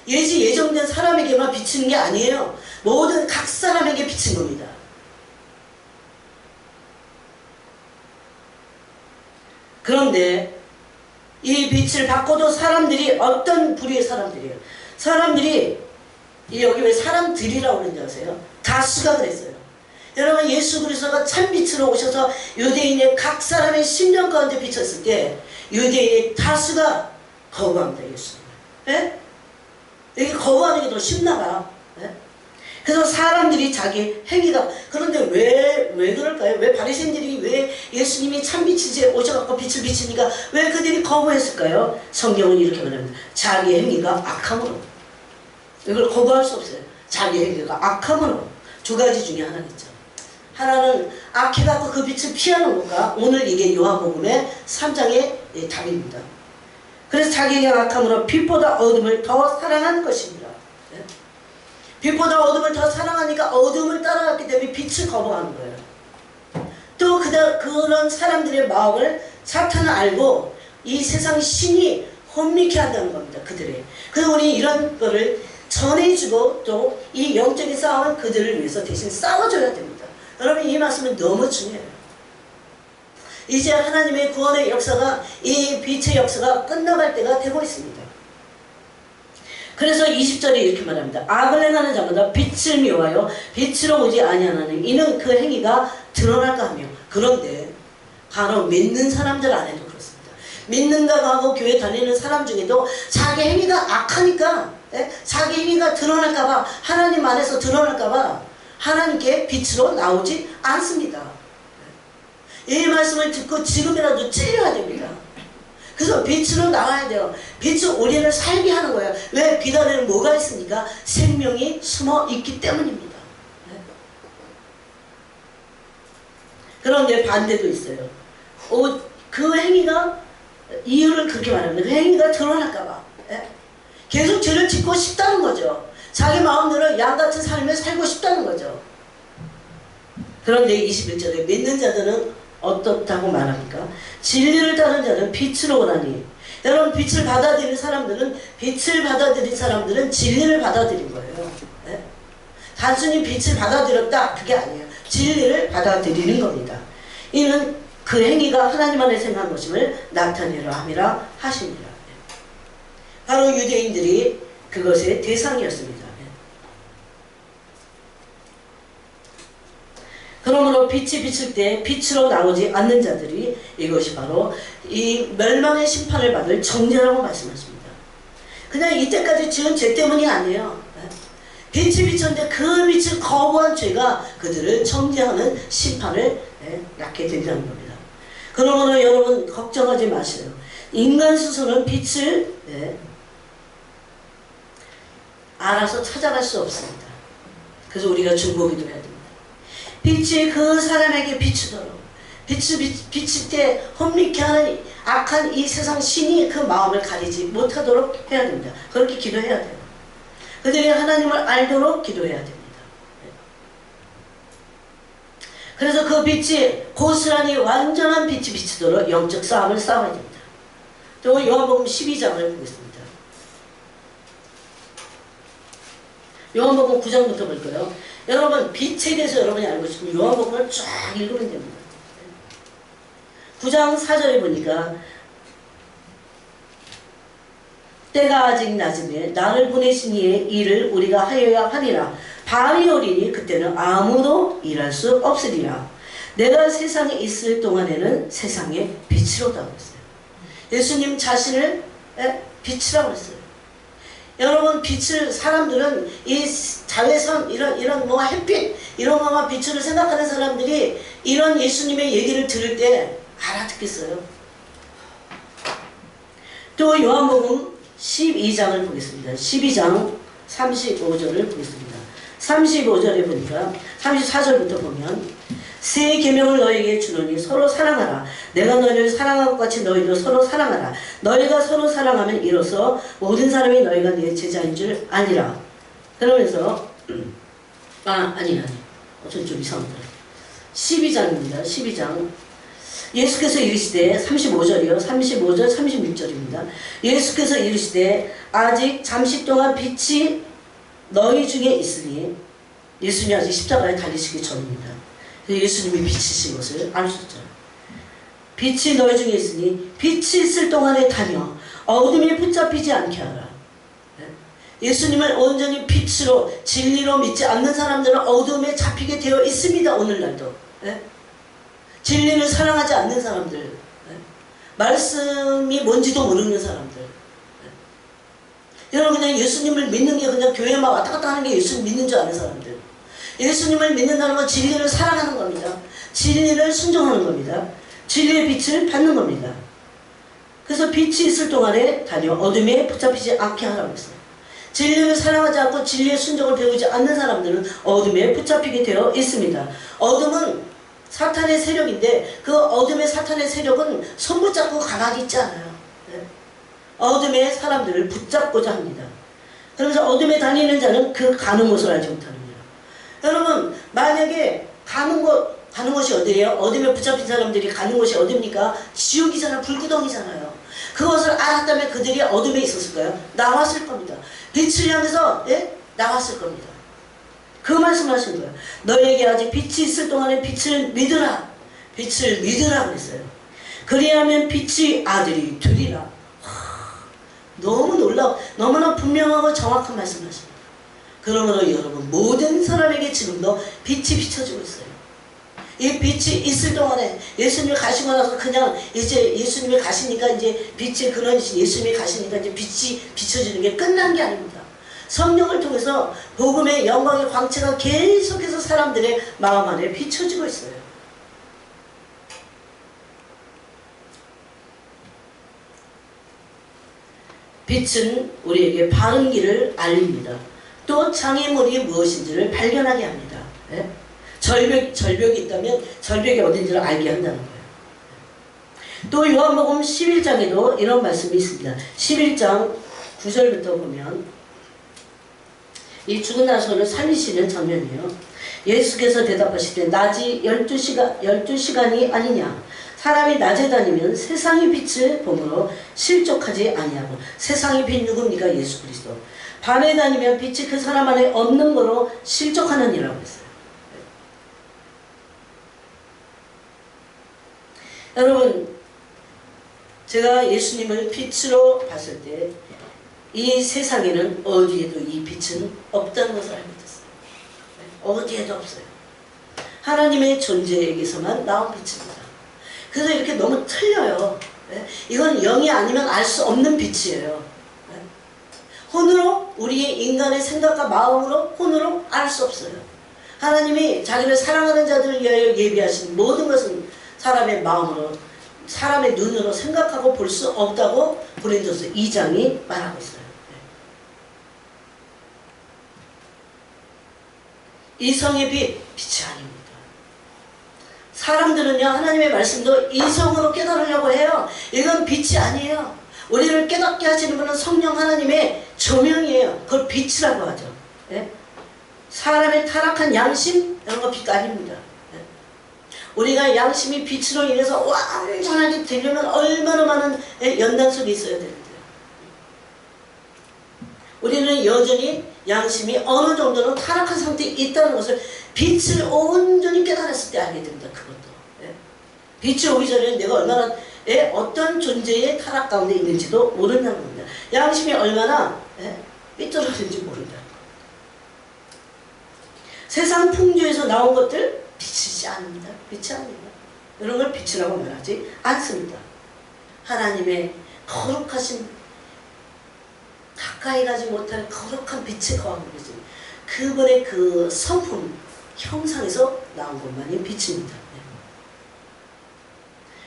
예정된 사람에게만 비치는 게 아니에요. 모든 각 사람에게 비친 겁니다. 그런데 이 빛을 받고도 사람들이 어떤 부류의 사람들이에요. 사람들이, 여기 왜 사람들이라고 그러는지 아세요? 다수가 그랬어요. 여러분, 예수 그리스도가 참빛으로 오셔서 유대인의 각 사람의 심령 가운데 비쳤을 때 유대인의 다수가 거부합니다, 예수님을. 예? 여기 거부하는 게 더 쉽나봐. 예? 그래서 사람들이 자기 행위가, 그런데 왜 그럴까요? 왜 바리새인들이 왜 예수님이 참빛이 오셔갖고 빛을 비치니까 왜 그들이 거부했을까요? 성경은 이렇게 말합니다. 자기 행위가 악함으로. 이걸 거부할 수 없어요. 자기 행위가 악함으로. 두 가지 중에 하나겠죠. 하나는 악해갖고 그 빛을 피하는 것과, 오늘 이게 요한복음의 3장의 답입니다. 그래서 자기 행위가 악함으로 빛보다 어둠을 더 사랑하는 것입니다. 빛보다 어둠을 더 사랑하니까 어둠을 따라갔기 때문에 빛을 거부하는 거예요. 또 그런 사람들의 마음을 사탄은 알고 이 세상 신이 혼미케 한다는 겁니다. 그들의. 그래서 우리 이런 거를 전해주고 또 이 영적인 싸움은 그들을 위해서 대신 싸워줘야 됩니다. 여러분 이 말씀은 너무 중요해요. 이제 하나님의 구원의 역사가 이 빛의 역사가 끝나갈 때가 되고 있습니다. 그래서 20절에 이렇게 말합니다. 악을 행하는 자마다 빛을 미워하여 빛으로 오지 아니하나니 이는 그 행위가 드러날까 하며. 그런데 바로 믿는 사람들 안에도 그렇습니다. 믿는다고 하고 교회 다니는 사람 중에도 자기 행위가 악하니까 자기 행위가 드러날까봐 하나님 안에서 드러날까봐 하나님께 빛으로 나오지 않습니다. 이 말씀을 듣고 지금이라도 찔려야 됩니다. 그래서 빛으로 나와야 돼요. 빛은 우리를 살게 하는 거예요. 왜? 빛 안에는 뭐가 있습니까? 생명이 숨어 있기 때문입니다. 그런데 반대도 있어요. 그 행위가 이유를 그렇게 말합니다. 그 행위가 드러날까봐 계속 죄를 짓고 싶다는 거죠. 자기 마음대로 양같은 삶을 살고 싶다는 거죠. 그런데 21절에 믿는 자들은 어떻다고 말합니까? 진리를 따르는 자는 빛으로 오라니. 여러분 빛을 받아들인 사람들은 진리를 받아들인 거예요. 단순히 빛을 받아들였다 그게 아니에요. 진리를 받아들이는 겁니다. 이는 그 행위가 하나님 안에 생각한 것임을 나타내려 함이라 하십니다. 바로 유대인들이 그것의 대상이었습니다. 그러므로 빛이 비칠 때 빛으로 나오지 않는 자들이 이것이 바로 이 멸망의 심판을 받을 정죄라고 말씀하십니다. 그냥 이때까지 지은 죄 때문이 아니에요. 빛이 비쳤는데 그 빛을 거부한 죄가 그들을 정죄하는 심판을 낳게 된다는 겁니다. 그러므로 여러분 걱정하지 마세요. 인간 스스로는 빛을 알아서 찾아갈 수 없습니다. 그래서 우리가 중보기도 해야 됩니다. 빛이 그 사람에게 비추도록 빛이 비칠 때 혼미케 하는 악한 이 세상 신이 그 마음을 가리지 못하도록 해야 됩니다. 그렇게 기도해야 돼요. 그들이 하나님을 알도록 기도해야 됩니다. 그래서 그 빛이 고스란히 완전한 빛이 비치도록 영적 싸움을 싸워야 됩니다. 또 요한복음 12장을 보겠습니다. 요한복음 9장부터 볼 거예요. 여러분 빛에 대해서 여러분이 알고 싶으면 요한복음을 쫙 읽으면 됩니다. 9장 4절에 보니까 때가 아직 낮음에 나를 보내신 이의 일을 우리가 하여야 하리라. 밤이 오리니 그때는 아무도 일할 수 없으리라. 내가 세상에 있을 동안에는 세상의 빛이로다 그랬어요. 예수님 자신을 빛이라고 했어요. 여러분 빛을 사람들은 이 자외선 이런 뭐 햇빛 이런 것만 빛으로 생각하는 사람들이 이런 예수님의 얘기를 들을 때 알아듣겠어요. 또 요한복음 12장을 보겠습니다. 12장 35절을 보겠습니다. 35절에 보니까 34절부터 보면 새 계명을 너희에게 주노니 서로 사랑하라. 내가 너희를 사랑한 것 같이 너희도 서로 사랑하라. 너희가 서로 사랑하면 이로써 모든 사람이 너희가 내 제자인 줄 아니라. 그러면서 아니 좀 이상합니다. 12장입니다. 12장 예수께서 이르시되 35절이요 35절 36절입니다. 예수께서 이르시되 아직 잠시 동안 빛이 너희 중에 있으니 예수님이 아직 십자가에 달리시기 전입니다. 예수님이 빛이신 것을 알 수 있죠. 빛이 너희 중에 있으니 빛이 있을 동안에 다녀 어둠에 붙잡히지 않게 하라. 예수님을 온전히 빛으로 진리로 믿지 않는 사람들은 어둠에 잡히게 되어 있습니다. 오늘날도. 진리를 사랑하지 않는 사람들, 말씀이 뭔지도 모르는 사람들. 여러분 그냥 예수님을 믿는 게 그냥 교회만 왔다 갔다 하는 게 예수님 믿는 줄 아는 사람들. 예수님을 믿는다는 건 진리를 사랑하는 겁니다. 진리를 순종하는 겁니다. 진리의 빛을 받는 겁니다. 그래서 빛이 있을 동안에 다녀 어둠에 붙잡히지 않게 하라고 했어요. 진리를 사랑하지 않고 진리의 순종을 배우지 않는 사람들은 어둠에 붙잡히게 되어 있습니다. 어둠은 사탄의 세력인데 그 어둠의 사탄의 세력은 손 붙잡고 가만히 있지 않아요. 어둠의 사람들을 붙잡고자 합니다. 그러면서 어둠에 다니는 자는 그 가는 곳을 알지 못하느니라. 여러분, 만약에 가는 곳이 어디예요? 어둠에 붙잡힌 사람들이 가는 곳이 어디입니까? 지옥이잖아, 불구덩이잖아요. 그것을 알았다면 그들이 어둠에 있었을까요? 나왔을 겁니다. 빛을 향해서 나왔을 겁니다. 그 말씀하신 거예요. 너에게 아직 빛이 있을 동안에 빛을 믿으라. 빛을 믿으라 그랬어요. 그리하면 빛이 아들이 되리라. 너무 너무나 분명하고 정확한 말씀하십니다. 그러므로 여러분, 모든 사람에게 지금도 빛이 비춰지고 있어요. 이 빛이 있을 동안에 예수님이 가시고 나서 그냥 이제 예수님이 가시니까 이제 빛의 그런 예수님이 가시니까 이제 빛이 비춰지는 게 끝난 게 아닙니다. 성령을 통해서 복음의 영광의 광채가 계속해서 사람들의 마음 안에 비춰지고 있어요. 빛은 우리에게 바른 길을 알립니다. 또 장애물이 무엇인지를 발견하게 합니다. 절벽이 있다면 절벽이 어딘지를 알게 한다는 거예요. 또 요한복음 11장에도 이런 말씀이 있습니다. 11장 9절부터 보면 이 죽은 나사로를 살리시는 장면이에요. 예수께서 대답하시되 낮이 12시간이 아니냐. 사람이 낮에 다니면 세상의 빛을 보므로 실족하지 아니하고 세상의 빛 누굽니까? 예수 그리스도. 밤에 다니면 빛이 그 사람 안에 없는 거로 실족하느니라고 했어요. 여러분, 제가 예수님을 빛으로 봤을 때 이 세상에는 어디에도 이 빛은 없다는 것을 알게 됐어요. 어디에도 없어요. 하나님의 존재에게서만 나온 빛입니다. 그래서 이렇게 너무 틀려요. 이건 영이 아니면 알 수 없는 빛이에요. 혼으로, 우리의 인간의 생각과 마음으로, 혼으로 알 수 없어요. 하나님이 자기를 사랑하는 자들을 위하여 예비하신 모든 것은 사람의 마음으로, 사람의 눈으로 생각하고 볼 수 없다고 고린도서 2장이 말하고 있어요. 이성의 빛이 아닙니다. 사람들은요, 하나님의 말씀도 이성으로 깨달으려고 해요. 이건 빛이 아니에요. 우리를 깨닫게 하시는 분은 성령 하나님의 조명이에요. 그걸 빛이라고 하죠. 사람의 타락한 양심, 이런 거 빛 아닙니다. 우리가 양심이 빛으로 인해서 완전하게 되려면 얼마나 많은 연단속이 있어야 되는데요. 우리는 여전히 양심이 어느 정도는 타락한 상태에 있다는 것을 빛을 온전히 깨달았을 때 알게 됩니다. 그것도. 빛이 오기 전에는 내가 얼마나 어떤 존재의 타락 가운데 있는지도 모른다는 겁니다. 양심이 얼마나 삐뚤어진지 모른다. 세상 풍조에서 나온 것들 빛이지 않습니다. 빛이 아닙니다. 이런 걸 빛이라고 말하지 않습니다. 하나님의 거룩하신, 가까이 가지 못할 거룩한 빛의 거하고 계신 그분의 그 성품, 형상에서 나온 것만이 빛입니다.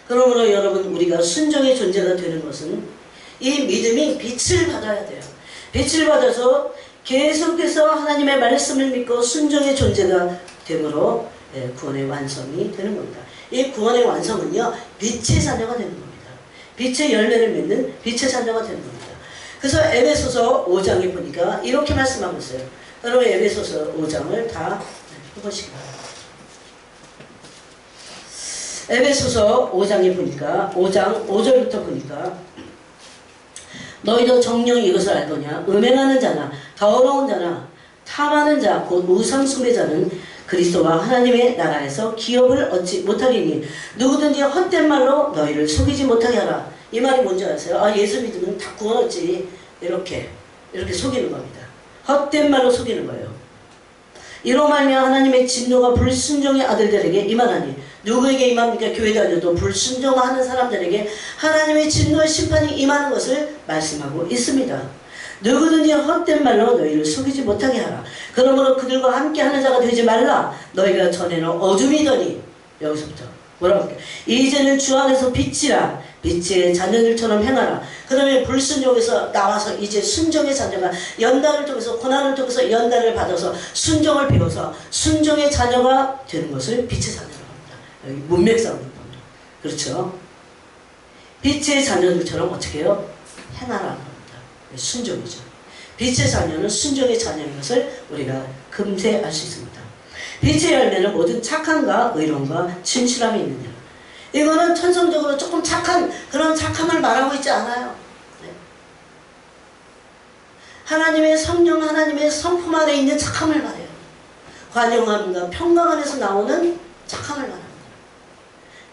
그러므로 여러분, 우리가 순종의 존재가 되는 것은 이 믿음이 빛을 받아야 돼요. 빛을 받아서 계속해서 하나님의 말씀을 믿고 순종의 존재가 되므로 구원의 완성이 되는 겁니다. 이 구원의 완성은요, 빛의 자녀가 되는 겁니다. 빛의 열매를 맺는 빛의 자녀가 되는 겁니다. 그래서 에베소서 5장에 보니까 이렇게 말씀하고 있어요. 여러분, 에베소서 5장을 다 해보시기 바랍니다. 에베소서 5장에 보니까 5장 5절부터 보니까 너희도 정령이 이것을 알거냐. 음행하는 자나 더러운 자나 탐하는 자 곧 우상 숭배자는 그리스도와 하나님의 나라에서 기업을 얻지 못하리니 누구든지 헛된 말로 너희를 속이지 못하게 하라. 이 말이 뭔지 아세요? 예수 믿으면 다 구원 얻지. 이렇게 속이는 겁니다. 헛된 말로 속이는 거예요. 이로 말미암아 하나님의 진노가 불순종의 아들들에게 임하나니 누구에게 임합니까? 교회 다녀도 불순종하는 사람들에게 하나님의 진노의 심판이 임하는 것을 말씀하고 있습니다. 누구든지 헛된 말로 너희를 속이지 못하게 하라. 그러므로 그들과 함께하는 자가 되지 말라. 너희가 전에는 어둠이더니, 여기서부터 뭐라고 할까요? 이제는 주 안에서 빛이라. 빛의 자녀들처럼 행하라. 그러면 불순종에서 나와서 이제 순종의 자녀가 연단을 통해서, 고난을 통해서 연단을 받아서 순종을 배워서 순종의 자녀가 되는 것을 빛의 자녀라고 합니다. 여기 문맥상으로 봅니다. 그렇죠? 빛의 자녀들처럼 어떻게 해요? 행하라는 겁니다. 순종이죠. 빛의 자녀는 순종의 자녀인 것을 우리가 금세 알 수 있습니다. 빛의 열매는 모든 착함과 의로움과 진실함이 있느니라. 이거는 천성적으로 조금 착한 그런 착함을 말하고 있지 않아요. 네. 하나님의 성령, 하나님의 성품 안에 있는 착함을 말해요. 관용함과 평강 안에서 나오는 착함을 말합니다.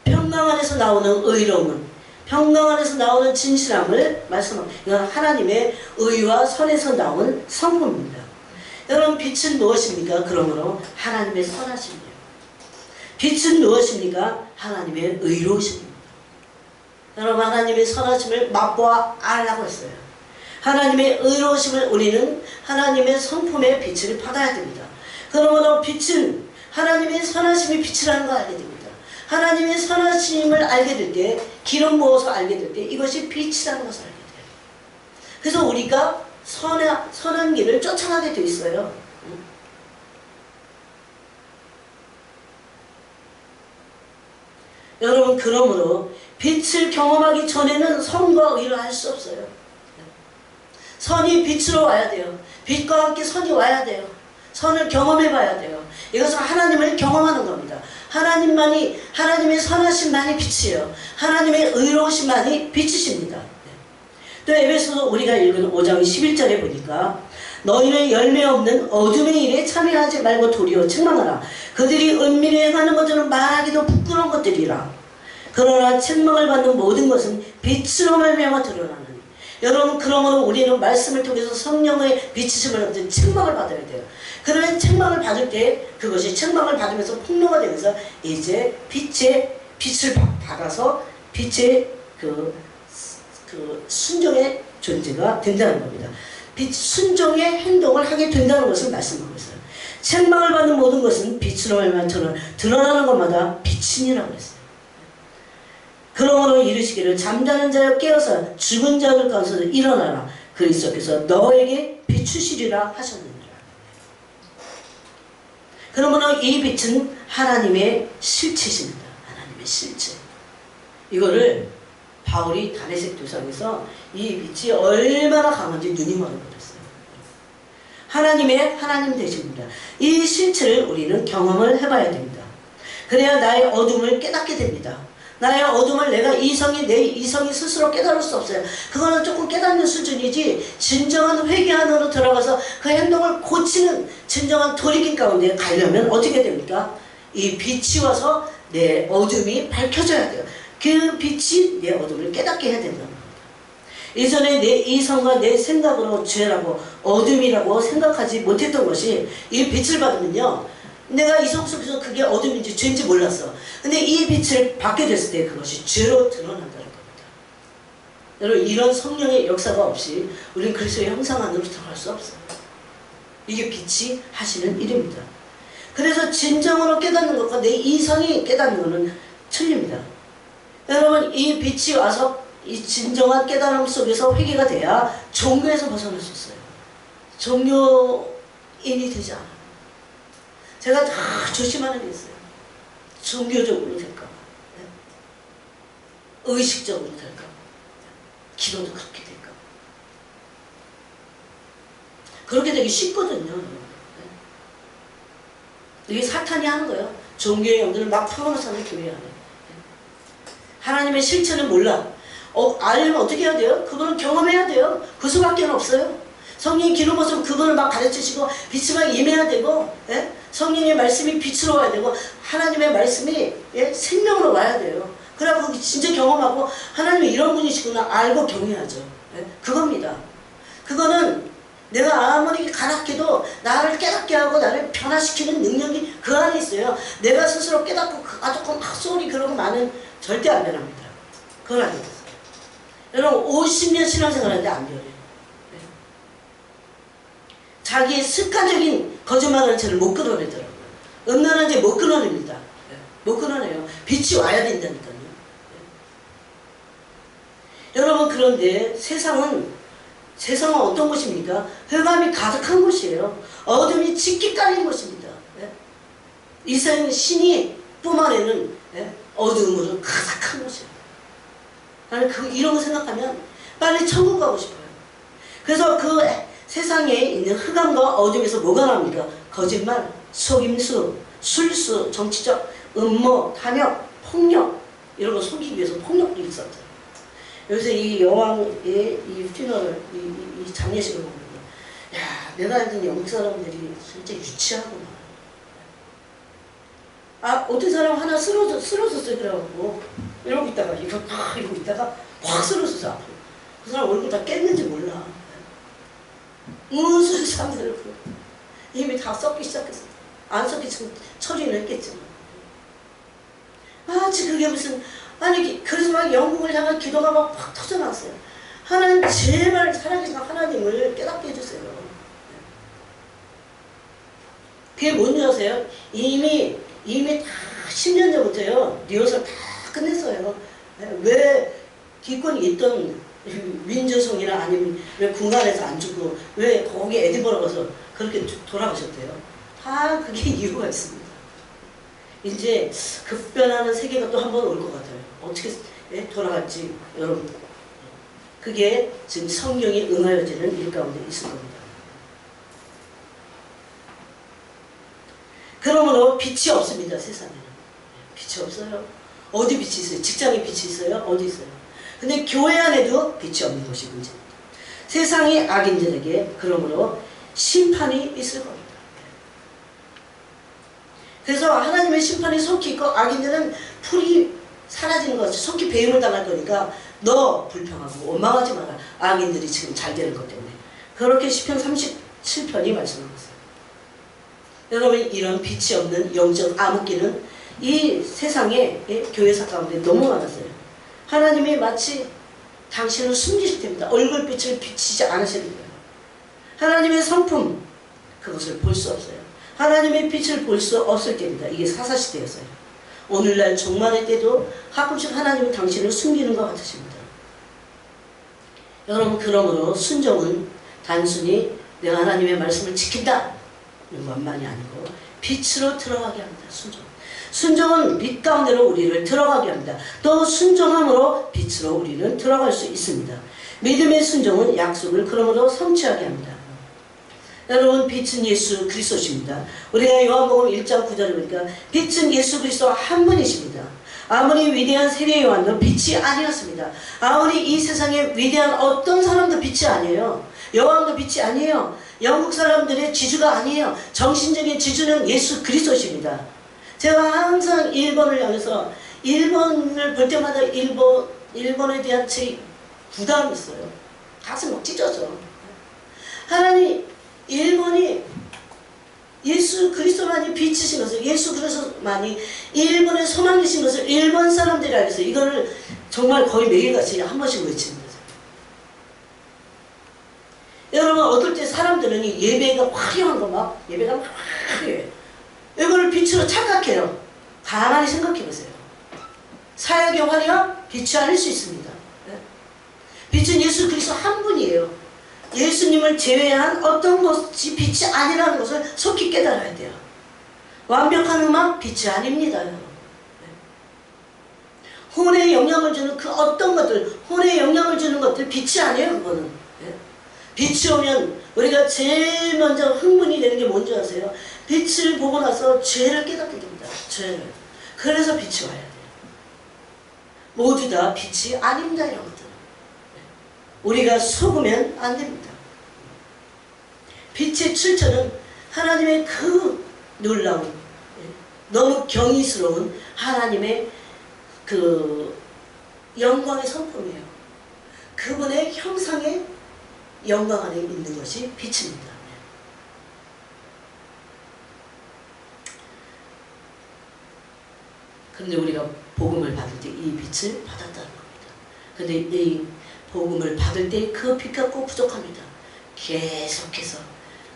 평강 안에서 나오는 의로움은, 평강 안에서 나오는 진실함을 말씀합니다. 이건 하나님의 의와 선에서 나온 성품입니다. 여러분, 빛은 무엇입니까? 그러므로 하나님의 선하심이에요. 빛은 무엇입니까? 하나님의 의로우심입니다. 여러분, 하나님의 선하심을 맛보아 알라고 했어요. 하나님의 의로우심을 우리는 하나님의 성품의 빛을 받아야 됩니다. 그러므로 빛은 하나님의 선하심이 빛이라는 걸 알게 됩니다. 하나님의 선하심을 알게 될 때, 기름 부어서 알게 될 때 이것이 빛이라는 것을 알게 돼요. 그래서 우리가 선한 길을 쫓아가게 돼 있어요. 여러분, 그러므로 빛을 경험하기 전에는 선과 의를 할 수 없어요. 선이 빛으로 와야 돼요. 빛과 함께 선이 와야 돼요. 선을 경험해 봐야 돼요. 이것은 하나님을 경험하는 겁니다. 하나님만이, 하나님의 선하심만이 빛이에요. 하나님의 의로우심만이 빛이십니다. 또 에베소서 우리가 읽은 5장 11절에 보니까 너희는 열매 없는 어둠의 일에 참여하지 말고 도리어 책망하라. 그들이 은밀히 행하는 것들은 말하기도 부끄러운 것들이라. 그러나 책망을 받는 모든 것은 빛으로 말미암아 드러나느니. 여러분, 그러므로 우리는 말씀을 통해서 성령의 비치심을 얻은 책망을 받아야 돼요. 그러면 책망을 받을 때 그것이 책망을 받으면서 폭로가 되면서 이제 빛을 받아서 빛의 그 순종의 존재가 된다는 겁니다. 순종의 행동을 하게 된다는 것을 말씀하고 있어요. 책망을 받는 모든 것은 빛으로 말미암아 드러나는 것마다 빛이니라고 했어요. 그러므로 이르시기를 잠자는 자여 깨어서 죽은 자들 가운데서 일어나라. 그리스도께서 너에게 비추시리라 하셨느니라. 그러므로 이 빛은 하나님의 실체십니다. 하나님의 실체. 이거를 바울이 다메섹 도상에서 이 빛이 얼마나 강한지 눈이 멀어버렸어요. 하나님의 하나님 되십니다. 이 실체를 우리는 경험을 해봐야 됩니다. 그래야 나의 어둠을 깨닫게 됩니다. 나의 어둠을 내 이성이 스스로 깨달을 수 없어요. 그거는 조금 깨닫는 수준이지, 진정한 회개 안으로 들어가서 그 행동을 고치는 진정한 돌이킴 가운데 가려면 어떻게 됩니까? 이 빛이 와서 내 어둠이 밝혀져야 돼요. 그 빛이 내 어둠을 깨닫게 해야 된다는 겁니다. 이전에 내 이성과 내 생각으로 죄라고 어둠이라고 생각하지 못했던 것이 이 빛을 받으면요, 내가 이성 속에서 그게 어둠인지 죄인지 몰랐어. 근데 이 빛을 받게 됐을 때 그것이 죄로 드러난다는 겁니다. 여러분, 이런 성령의 역사가 없이 우리는 그리스도의 형상 안으로 들어갈 수 없어요. 이게 빛이 하시는 일입니다. 그래서 진정으로 깨닫는 것과 내 이성이 깨닫는 것은 틀립니다. 여러분, 이 빛이 와서 이 진정한 깨달음 속에서 회개가 돼야 종교에서 벗어날 수 있어요. 종교인이 되지 않아요. 제가 다 조심하는 게 있어요. 종교적으로 될까 봐, 의식적으로 될까 봐, 기도도 그렇게 될까 봐. 그렇게 되기 쉽거든요. 이게 사탄이 하는 거예요. 종교의 영들을 막 풀어놓는 교회 안에. 하나님의 실체는 몰라. 알려면 어떻게 해야 돼요? 그거는 경험해야 돼요. 그 수밖에 없어요. 성령이 기름 부어서 그거를 막 가르치시고 빛이 막 임해야 되고, 성령의 말씀이 빛으로 와야 되고, 하나님의 말씀이 생명으로 와야 돼요. 그래야 그거 진짜 경험하고 하나님이 이런 분이시구나 알고 경외하죠. 그겁니다. 그거는 내가 아무리 가락해도 나를 깨닫게 하고 나를 변화시키는 능력이 그 안에 있어요. 내가 스스로 깨닫고 조금 헛소리 그런 거 많은 절대 안 변합니다. 그건 안 되겠어요. 여러분, 50년 신앙생활 하는데 안 변해요. 자기의 습관적인 거짓말하는 죄를 못 끊어내더라고요. 음란한 죄 못 끊어냅니다. 못 끊어내요. 빛이 와야 된다니까요. 여러분, 그런데 세상은 어떤 곳입니까? 흑암이 가득한 곳이에요. 어둠이 짙게 깔린 곳입니다. 이 세상은 신이 뿜어내는 어둠으로 가득한 곳이에요. 나는 이런 거 생각하면 빨리 천국 가고 싶어요. 그래서 그 세상에 있는 흑암과 어둠에서 뭐가 나옵니까? 거짓말, 속임수, 술수, 정치적 음모, 탐욕, 폭력, 이런 거 속이기 위해서 폭력도 있었죠. 여기서 이 여왕의 이 피너를, 이 장례식을 보면, 야, 내가 알던 영국 사람들이 진짜 유치하구나. 아, 어떤 사람 하나 쓰러졌어요. 그래갖고, 이러고 있다가, 이러고 있다가, 확 쓰러졌어, 앞으로. 그 사람 얼굴 다 깼는지 몰라. 무슨 사람들을, 이미 다 썩기 시작했어. 안 썩기 처리는 했겠지. 아, 지금 그게 무슨, 아니, 그래서 막 영국을 향한 기도가 막 확 터져나왔어요. 하나님, 제발 살아계신 하나님을 깨닫게 해주세요. 그게 뭔지 아세요? 이미 다 10년 전부터요, 리허설 다 끝냈어요. 왜 기권이 있던 윈저송이나 아니면 왜 군관에서 안 죽고, 왜 거기 에디버러 가서 그렇게 돌아가셨대요? 다 그게 이유가 있습니다. 이제 급변하는 세계가 또 한 번 올 것 같아요. 어떻게 돌아갈지, 여러분. 그게 지금 성경이 응하여지는 일 가운데 있을 겁니다. 그러므로 빛이 없습니다, 세상에는. 빛이 없어요. 어디 빛이 있어요? 직장에 빛이 있어요? 어디 있어요? 근데 교회 안에도 빛이 없는 것이 문제입니다. 세상의 악인들에게 그러므로 심판이 있을 겁니다. 그래서 하나님의 심판이 속히 있고, 악인들은 풀이 사라지는 것, 속히 배임을 당할 거니까 너 불평하고 원망하지 마라. 악인들이 지금 잘 되는 것 때문에. 그렇게 시편 37편이 말씀하고 있어요. 여러분, 이런 빛이 없는 영적 암흑기는 이 세상에 교회사 가운데 너무 많았어요. 하나님이 마치 당신을 숨기실 때입니다. 얼굴빛을 비치지 않으시는 거예요. 하나님의 성품, 그것을 볼 수 없어요. 하나님의 빛을 볼 수 없을 때입니다. 이게 사사시대였어요. 오늘날 종말의 때도 가끔씩 하나님이 당신을 숨기는 것 같으십니다. 여러분, 그러므로 순종은 단순히 내가 하나님의 말씀을 지킨다 는 것만이 아니고 빛으로 들어가게 합니다. 순종은 빛 가운데로 우리를 들어가게 합니다. 또 순종함으로 빛으로 우리는 들어갈 수 있습니다. 믿음의 순종은 약속을 그러므로 성취하게 합니다. 여러분, 빛은 예수 그리스도십니다. 우리가 요한복음 1장 9절을 보니까 빛은 예수 그리스도 한 분이십니다. 아무리 위대한 세례 요한도 빛이 아니었습니다. 아무리 이 세상에 위대한 어떤 사람도 빛이 아니에요. 여왕도 빛이 아니에요. 영국 사람들의 지주가 아니에요. 정신적인 지주는 예수 그리스도십니다. 제가 항상 일본을 향해서, 일본을 볼 때마다 일본에 대한 제 부담이 있어요. 가슴 막 찢어져. 하나님, 일본이 예수 그리스도만이 빛이신 것을, 예수 그리스도만이 일본의 소망이신 것을 일본 사람들이 알겠어요. 이거를 정말 거의 매일같이 한 번씩 외치는 거죠. 여러분, 어떨 때 사람들은 이 예배가 화려한 거 막, 예배가 막 화려해. 이거를 빛으로 착각해요. 가만히 생각해 보세요. 사역의 화려? 빛이 아닐 수 있습니다. 빛은 예수 그리스도 한 분이에요. 예수님을 제외한 어떤 것이 빛이 아니라는 것을 속히 깨달아야 돼요. 완벽한 음악, 빛이 아닙니다. 혼에 영향을 주는 그 어떤 것들, 혼에 영향을 주는 것들, 빛이 아니에요, 그거는. 빛이 오면 우리가 제일 먼저 흥분이 되는 게 뭔지 아세요? 빛을 보고 나서 죄를 깨닫게 됩니다. 죄를. 그래서 빛이 와야 돼요. 모두 다 빛이 아닙니다, 이런 것들. 우리가 속으면 안 됩니다. 빛의 출처는 하나님의 그 놀라운, 너무 경이스러운 하나님의 그 영광의 성품이에요. 그분의 형상의 영광 안에 있는 것이 빛입니다. 그런데 우리가 복음을 받을 때 이 빛을 받았다는 겁니다. 그런데 이 복음을 받을 때 그 빛과 꼭 부족합니다. 계속해서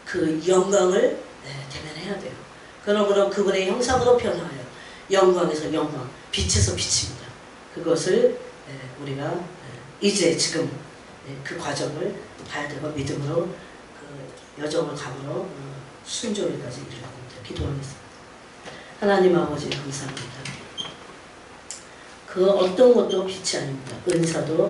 그 영광을 대면해야 돼요. 그러므로 그분의 형상으로 변화하여 영광에서 영광, 빛에서 빛입니다. 그것을 우리가 이제 지금 그 과정을 가야 되고 믿음으로 그 여정을 감으로 순종일까지 이르랍니다. 기도하겠습니다. 하나님 아버지 감사합니다. 그 어떤 것도 빛이 아닙니다. 은사도